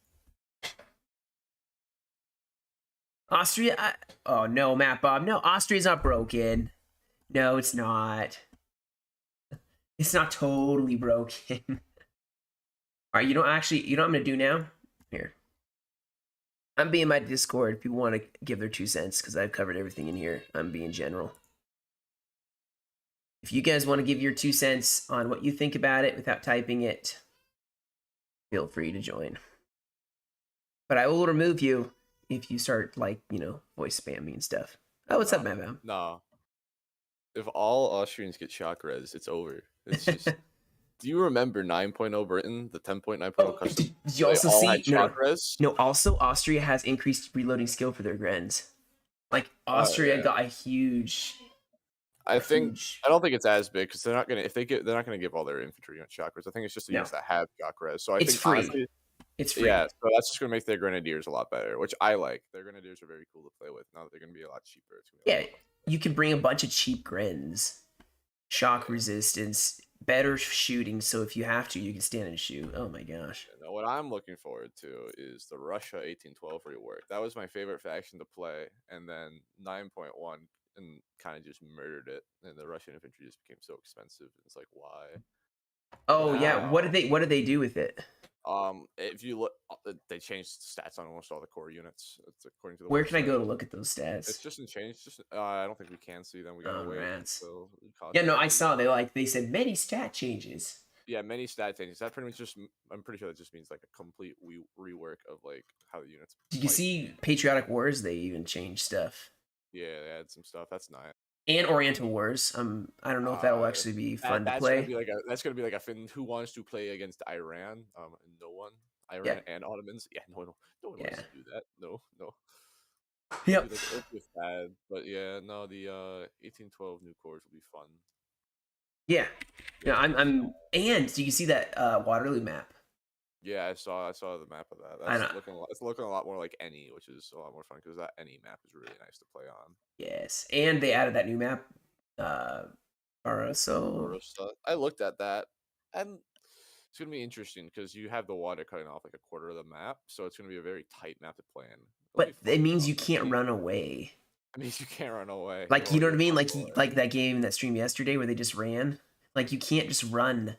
Austria, oh no, Matt Bob, no, Austria's not broken. No, it's not. It's not totally broken. All right, you know what I'm gonna do now? Here, I'm being my Discord. If people want to give their 2 cents, because I've covered everything in here. I'm being general. If you guys want to give your 2 cents on what you think about it without typing it, feel free to join. But I will remove you if you start, like, voice spamming and stuff. Oh, what's up, Matt? No. If all Austrians get shock res, it's over. It's just. Do you remember 9.0 Britain, the 10.9.0 custom? Did you also see? Res? No, also, Austria has increased reloading skill for their Grens. Like, Austria got a huge. I don't think it's as big because they're not gonna they're not gonna give all their infantry on shock res. I think it's just the units that have shock res. So it's free. Honestly, it's free. Yeah, so that's just gonna make their grenadiers a lot better, which I like. Their grenadiers are very cool to play with. Now that they're gonna be a lot cheaper. You can bring a bunch of cheap Grens, shock resistance, better shooting. So if you have to, you can stand and shoot. Oh my gosh. Now, what I'm looking forward to is the Russia 1812 rework. That was my favorite faction to play, and then 9.1 and kind of just murdered it. And the Russian infantry just became so expensive. It's like, why? Oh yeah, what did they do with it? If you look, they changed stats on almost all the core units. It's according to the. Where can I go to look at those stats? It's just in change. Just I don't think we can see them. We gotta wait. So, yeah, no, I saw they said many stat changes. Yeah, many stat changes. That pretty much just, I'm pretty sure that just means like a complete rework of like how the units. Did you see Patriotic Wars? They even changed stuff. Yeah, they had some stuff. That's nice. And Oriental Wars. I don't know if that'll actually be fun to play. That's gonna be like a Finn who wants to play against Iran. No one. Iran and Ottomans. Yeah, no one wants to do that. No. Yep. It's bad, but yeah, no. The 1812 new cores will be fun. Yeah. I'm. And do you see that Waterloo map? Yeah, I saw the map of that. It's looking a lot more like any, which is a lot more fun because that any map is really nice to play on. Yes, and they added that new map, Barroso. I looked at that, and it's gonna be interesting because you have the water cutting off like a quarter of the map, so it's gonna be a very tight map to play in. But it means you can't run away. It means you can't run away. Like, you know what I mean? Like that game, that stream yesterday where they just ran. Like, you can't just run.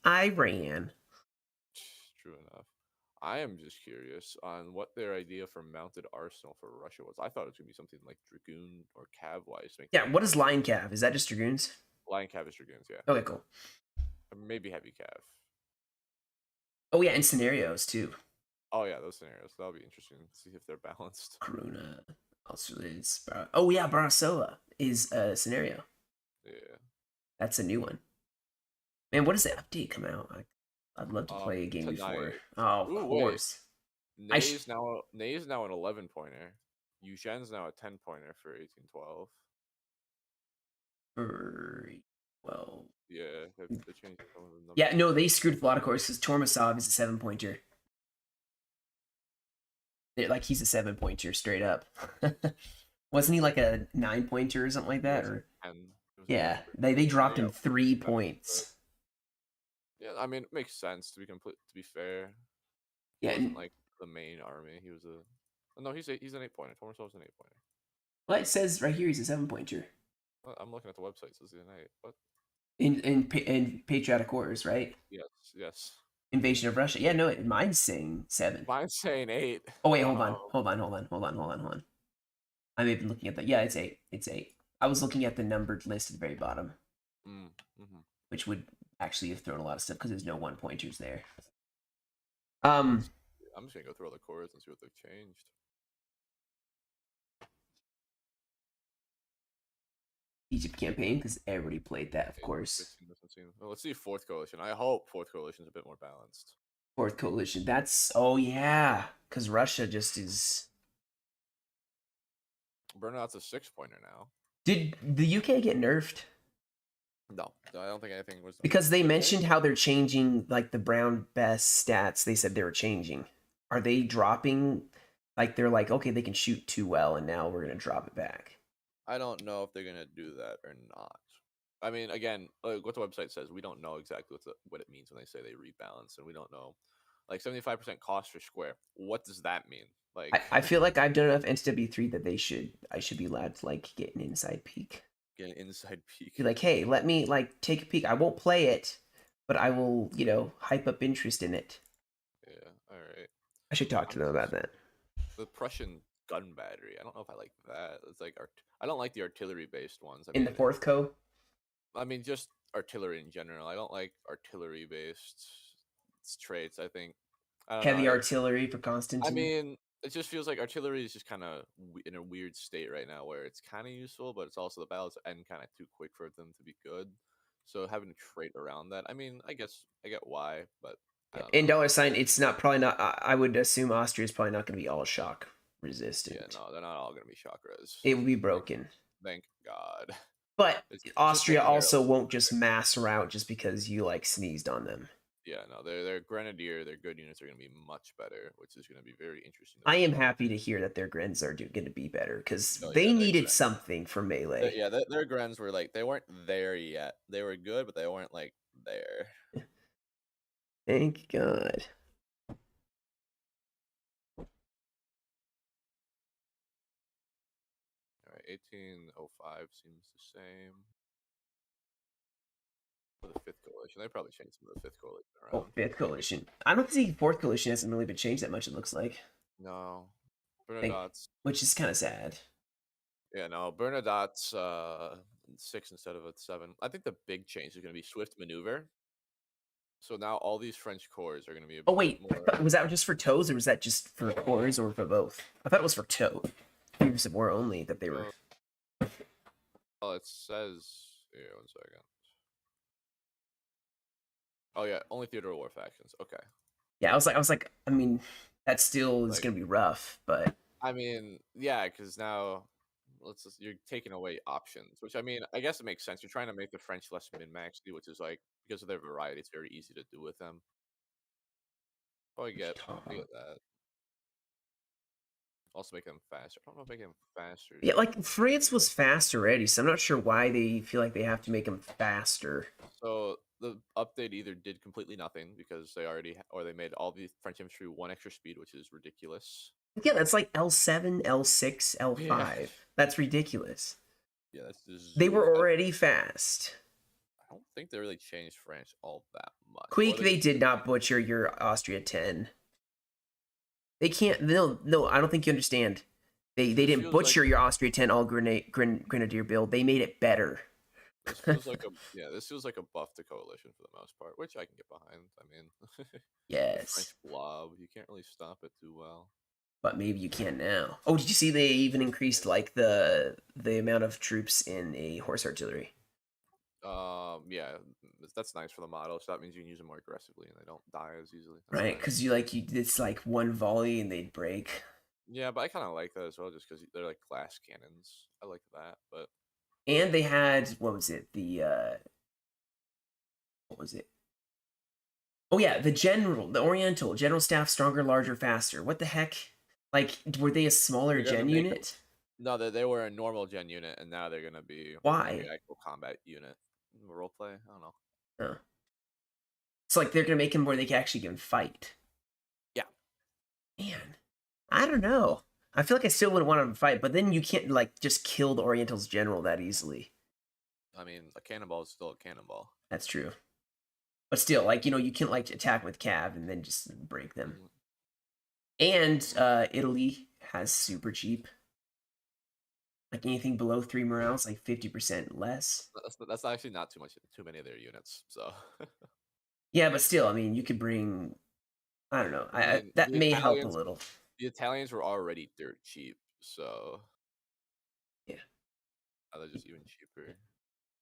I ran. True enough. I am just curious on what their idea for mounted arsenal for Russia was. I thought it was gonna be something like Dragoon or Cav wise. Yeah, what is Line Cav? Is that just Dragoons? Line Cav is Dragoons, yeah. Okay, cool. Or maybe Heavy Cav. Oh yeah, and scenarios too. Oh yeah, those scenarios. That'll be interesting to see if they're balanced. Karuna. Oh yeah, Barsoa is a scenario. Yeah. That's a new one. Man, what does the update come out? I'd love to play a game before. Oh, of course. Nay's now an 11-pointer. Yushen's now a 10-pointer for 1812. Well, Yeah, they changed some of the numbers. yeah, no, they screwed with a lot of courses. Tormasov is a 7-pointer. Like he's a 7-pointer straight up. Wasn't he like a 9-pointer or something like Yeah, that? it's Or like 10. It was a yeah, 10 for they yeah, dropped they him got 3 back, but points. yeah, I mean, it makes sense to be fair. He Yeah, wasn't like the main army. He was a no. He's an 8-pointer. Tormasov's an 8-pointer. well, it says right here he's a 7-pointer I'm looking at the website. It says he's an 8. What? in Patriotic Wars, right? Yes, yes. Invasion of Russia. Yeah, no, mine's saying 7. Mine's saying 8. Oh wait, Wow. hold on. I'm even looking at that. Yeah, it's 8. It's 8. I was looking at the numbered list at the very bottom, Mm-hmm. which would actually have thrown a lot of stuff because there's no 1-pointers there. I'm just gonna go through all the cores and see what they've changed. Egypt campaign because everybody played that, of course. 15 doesn't seem. Well, let's see Fourth Coalition. I hope Fourth Coalition's a bit more balanced. Fourth coalition. That's yeah, because Russia just is. Burnout's a 6-pointer now. Did the UK get nerfed? No, I don't think anything was. Because they Did mentioned how they're changing like the brown best stats. They said they were changing. Are they dropping? Like they're like, okay, they can shoot too well, and now we're gonna drop it back. I don't know if they're gonna do that or not. I mean, again, like what the website says, we don't know exactly what it means when they say they rebalance, and we don't know. Like 75% cost per square. What does that mean? Like, I feel like I've done enough NTW3 that I should be allowed to like get an inside peek. get an inside peek. Be like, hey, let me like take a peek. I won't play it, but I will, hype up interest in it. Yeah, all right. I should talk to them about that. The Prussian gun battery. I don't know if I like that. It's like I don't like the artillery based ones. In the fourth co. I mean, just artillery in general. I don't like artillery based traits. I think I don't Heavy know. artillery for Constantine. I mean, it just feels like artillery is just kind of in a weird state right now, where it's kind of useful, but it's also the battles end kind of too quick for them to be good. So having a trait around that, I mean, I guess I get why, but I don't in know. $, it's not probably not. I would assume Austria is probably not going to be all shock resistant. Yeah, no, they're not all gonna be shock res. It would be broken. Thank God. But It's just Austria taking care also of- won't just mass rout just because you like sneezed on them. Yeah, no, their grenadier, their good units are gonna be much better, which is gonna be very interesting. I am happy to hear that their Grens are going to be better because Oh, yeah, they their needed Grens. something for melee. Yeah, their grens were like they weren't there yet. They were good, but they weren't like there. Thank God. All right, 1805 seems the same. For the fifth coalition, they probably changed some of the fifth coalition Oh, around. fifth coalition. I don't think fourth coalition hasn't really been changed that much. It looks like, No, Bernadotte's. which is kind of sad. Yeah, no, Bernadotte's 6 instead of a 7. I think the big change is going to be swift maneuver. So now all these French corps are going to be. Oh wait, more... was that just for toes or was that just for cores or for both? I thought it was for toe. Use of war only that they were. Oh, it says. Yeah, 1 second. Oh yeah, only theater war factions. Okay. Yeah, I was like, I mean, that still is Like- gonna be rough, but I mean, yeah, because now you're taking away options, which I mean, I guess it makes sense. You're trying to make the French less min-maxy, which is like because of their variety, it's very easy to do with them. Oh, I get that. Also make them faster. I don't know if making them faster. yeah, like France was fast already, so I'm not sure why they feel like they have to make them faster. So the update either did completely nothing because they already, or they made all the French infantry 1 extra speed, which is ridiculous. Yeah, that's like L7, L6, L5. Yeah. That's ridiculous. Yeah, that's just. They were already fast. I don't think they really changed French all that much. Queek, Or they did not butcher your Austria 10. They can't. No, I don't think you understand. They didn't feels butcher like- your Austria 10 all grenadier build. They made it better. This feels like this feels like a buff to coalition for the most part, which I can get behind. I mean, the Yes, French blob, you can't really stop it too well. but maybe you can now. Oh, did you see they even increased like the amount of troops in a horse artillery? Yeah, that's nice for the model. So that means you can use them more aggressively and they don't die as easily. That's Right, nice. because it's like one volley and they'd break. Yeah, but I kind of like that as well, just because they're like glass cannons. I like that, but And they had what was it What was it? Oh yeah, the Oriental general staff stronger, larger, faster. What the heck? Like, were they a smaller They're gonna gen make them. unit? No, they were a normal gen unit, and now they're gonna be like an Why? actual combat unit. Roleplay? I don't know. Oh. So like they're gonna make him where they can actually can fight. Yeah. Man, I don't know. I feel like I still wouldn't want him to fight, but then you can't like just kill the Oriental's general that easily. I mean, a cannonball is still a cannonball. That's true. But still, like, you can like attack with cav and then just break them. Mhm. And Italy has super cheap. Like anything below 3 morales, like 50% less. That's actually not too many of their units. So Yeah, but still, I mean, you could bring. I don't know. I mean, That may help a little. the Italians were already dirt cheap, so Yeah. now they're just even cheaper.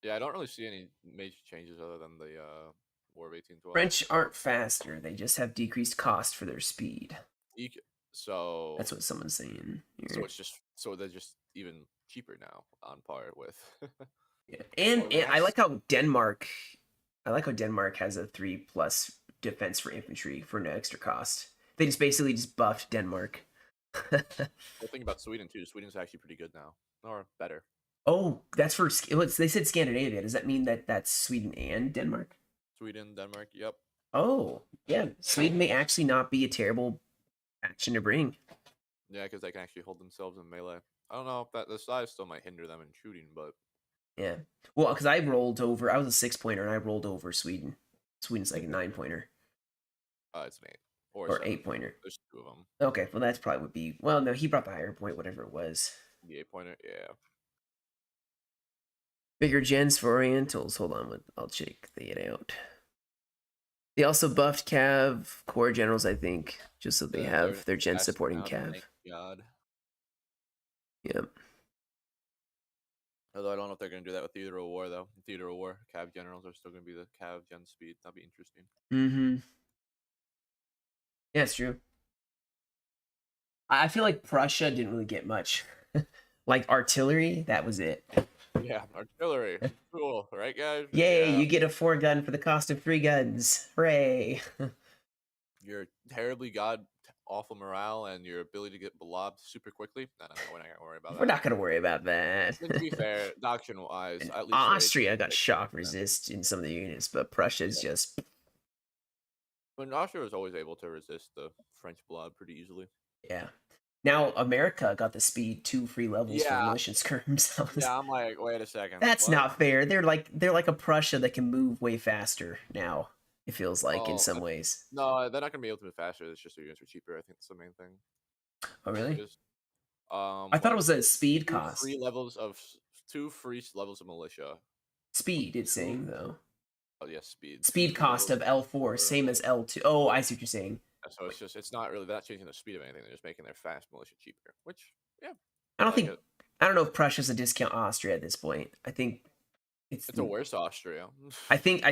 Yeah, I don't really see any major changes other than the War of 1812. French aren't faster; they just have decreased cost for their speed. So That's what someone's saying. Here. So they're just even cheaper now, on par with. Yeah. And I like how Denmark. I like how Denmark has a 3+ defense for infantry for no extra cost. They just basically just buffed Denmark. The thing about Sweden too, Sweden's actually pretty good now, or better. Oh, that's for they said Scandinavia. Does that mean that that's Sweden and Denmark? Sweden, Denmark, yep. Oh, yeah. Sweden may actually not be a terrible action to bring. Yeah, because they can actually hold themselves in melee. I don't know if the size still might hinder them in shooting, but Yeah. Well, because I rolled over. I was a 6-pointer and I rolled over Sweden. Sweden's like a 9-pointer it's an 8 or, or 7. 8-pointer. There's 2 of them. Okay, well that's probably would be. Well, no, he brought the higher point, whatever it was. The 8-pointer, yeah. Bigger gens for Orientals. Hold on, I'll check it out. They also buffed Cav core generals, I think, just so they have their gens supporting Cav. Thank God. Yep. Although I don't know if they're going to do that with Theater of War, though. Theater of War, Cav generals are still going to be the Cav gen speed. That'll be interesting. Mm-hmm. Yeah, it's true. I feel like Prussia didn't really get much. Like artillery, that was it. Yeah, artillery. Cool, right, guys? Yay, Yeah. you get a 4-gun for the cost of 3 guns. Hooray. Your terribly awful morale and your ability to get blobbed super quickly. No, we're not going to worry about that. We're not going to worry about that. And to be fair, doctrine-wise, And at least Austria got shock resist in some of the units, but Prussia's just. But Austria was always able to resist the French blob pretty easily. Yeah. Now America got the speed 2 free levels for militia skirms. Yeah, I'm like, wait a second. That's not fair. They're like a Prussia that can move way faster now. It feels like in some ways. No, they're not gonna be able to move faster. It's just their units are cheaper. I think that's the main thing. Oh really? Just, I thought it was a speed cost. 2 free levels of militia. Speed, it's saying though. Oh yes, speed. Speed cost of L4, same as L2. Oh, I see what you're saying. So it's not really that changing the speed of anything. They're just making their fast militia cheaper. Which, yeah. I don't know if Prussia's a discount Austria at this point. I think it's a worse Austria. I think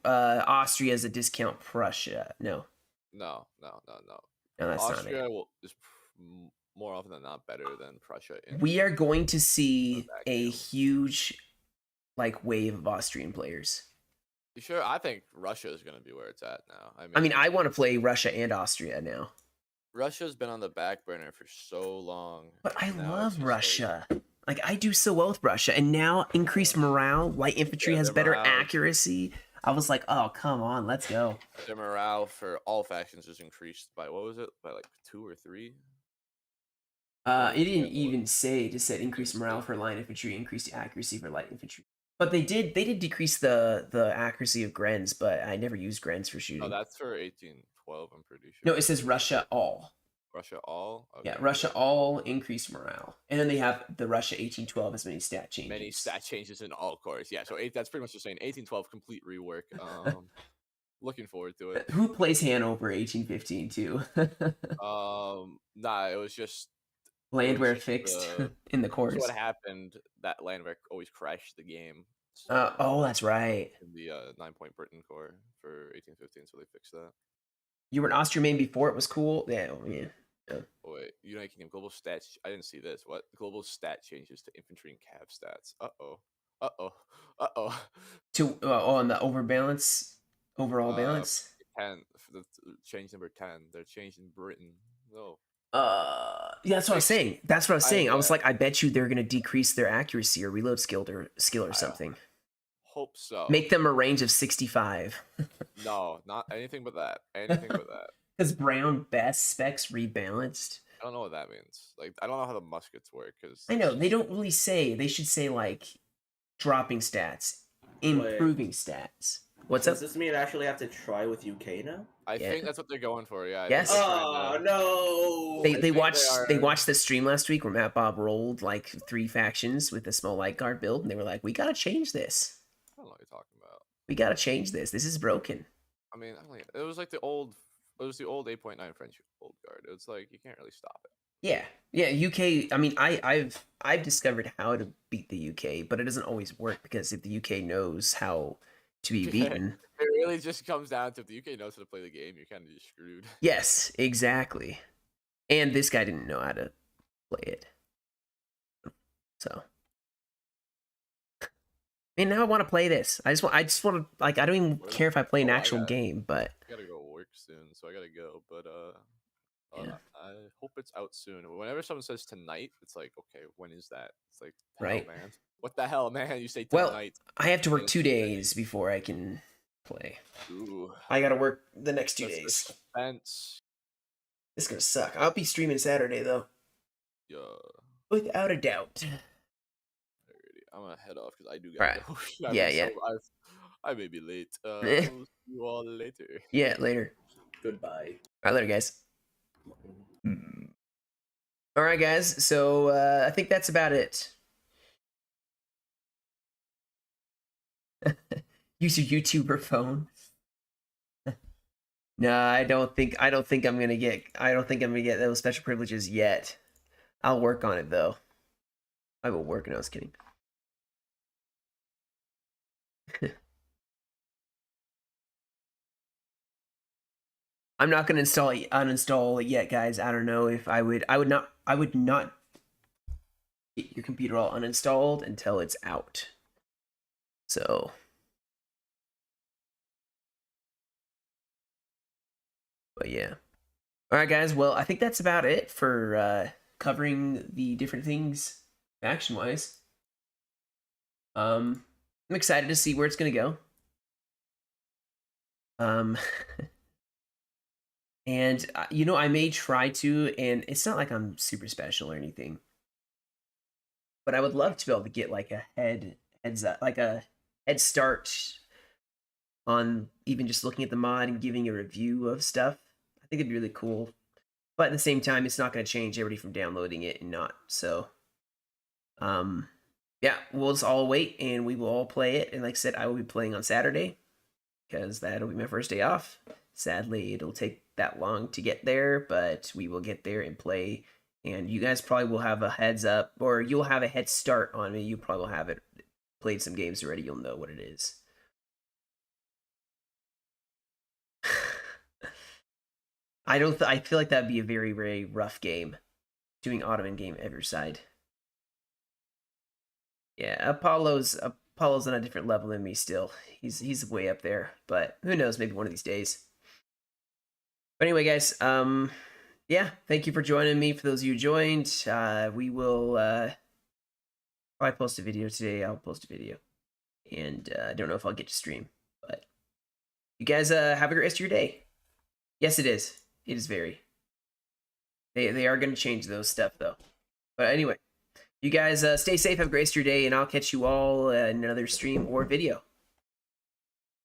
Austria is a discount Prussia. No. No, that's Austria not it. is more often than not better than Prussia. We are going to see a huge wave of Austrian players. You sure? I think Russia is going to be where it's at now. I mean, I want to play Russia and Austria now. Russia's been on the back burner for so long. But I love Russia. Like, I do so well with Russia. And now increased morale, light infantry has better accuracy. I was like, oh, come on, let's go. Their morale for all factions is increased by, what was it? By like 2 or 3? It didn't even say, just said increased morale for light infantry, increased accuracy for light infantry. But they did decrease the accuracy of Grens, but I never used Grens for shooting. Oh, that's for 1812, I'm pretty sure. No, it says Russia all. Russia all? Okay. Yeah, Russia all increased morale. And then they have the Russia 1812 has many stat changes. Many stat changes in all cores. Yeah, so that's pretty much just saying 1812 complete rework. Looking forward to it. Who plays Hanover 1815 too? Nah, it was just Landwehr fixed in the course. So what happened, that Landwehr always crashed the game. Oh, that's right. In the 9-point Britain core for 1815, so they fixed that. You were an Austrian main before it was cool? Yeah. Oh, wait, United Kingdom global stats. I didn't see this. What global stat changes to infantry and cav stats? Uh-oh. Uh-oh. Uh-oh. To on the overall balance. 10. Change number 10. They're changing Britain. No. Yeah, that's what I was saying. That's what I was saying. I was yeah. like, I bet you they're gonna decrease their accuracy or reload skill or I something. hope so. Make them a range of 65. No, not anything but that. Anything but that. Because Brown best specs rebalanced. I don't know what that means. Like, I don't know how the muskets work. Cause I know they don't really say. They should say like dropping stats, improving stats. What's Does up? this mean I actually have to try with UK now? I Yeah. think that's what they're going for. Yeah. I Yes. think they're trying to- no! They think they watched the stream last week where Matt Bob rolled like 3 factions with a small light guard build, and they were like, "We gotta change this. I don't know what you're talking about. We gotta change this. This is broken." I mean, it was like the old. It was the old 8.9 French old guard. It's like you can't really stop it. Yeah. UK. I mean, I've discovered how to beat the UK, but it doesn't always work because if the UK knows how to be beaten, It really just comes down to if the UK knows how to play the game, you're kind of just screwed. yes, exactly. And this guy didn't know how to play it, so. And now I want to play this. I just want to like. I don't even care if I play an actual game, but I gotta go work soon, so I gotta go. But Yeah. I hope it's out soon. Whenever someone says tonight, it's like, okay, when is that? It's like, Right. hell, man. What the hell, man? You say well, tonight. I have to work It's 2 today. days before I can play. Ooh, I gotta work the next 2 that's days. suspense. It's gonna suck. I'll be streaming Saturday though, Yeah. without a doubt. Alrighty, I'm gonna head off because I do Alright. gotta go. Yeah. I may be late. I'll see you all later. Yeah, later. Goodbye. All right, later, guys. All right, guys. So I think that's about it. Use your YouTuber phone. No, I don't think I'm gonna get those special privileges yet. I'll work on it though. I will work. No, I was kidding. I'm not gonna uninstall it yet, guys. I don't know if I would not get your computer all uninstalled until it's out. So but yeah. All right, guys. Well, I think that's about it for covering the different things faction-wise. I'm excited to see where it's gonna go. And I may try to, and it's not like I'm super special or anything, but I would love to be able to get like a heads up, like a head start on even just looking at the mod and giving a review of stuff. I think it'd be really cool. But at the same time, it's not going to change everybody from downloading it and not. So, yeah, we'll just all wait and we will all play it. And like I said, I will be playing on Saturday because that'll be my first day off. Sadly, it'll take that long to get there, but we will get there and play. And you guys probably will have a heads up, or you'll have a head start on me. You probably will have it played some games already. You'll know what it is. I feel like that'd be a very, very rough game. Doing Ottoman game every side. Yeah, Apollo's on a different level than me still. He's way up there, but who knows, maybe one of these days. But anyway, guys, yeah, thank you for joining me. For those of you who joined, we will probably post a video today. I'll post a video. And I don't know if I'll get to stream, but you guys have a great rest of your day. Yes, it is. It is very. They are going to change those stuff, though. But anyway, you guys stay safe, have a great rest of your day, and I'll catch you all in another stream or video.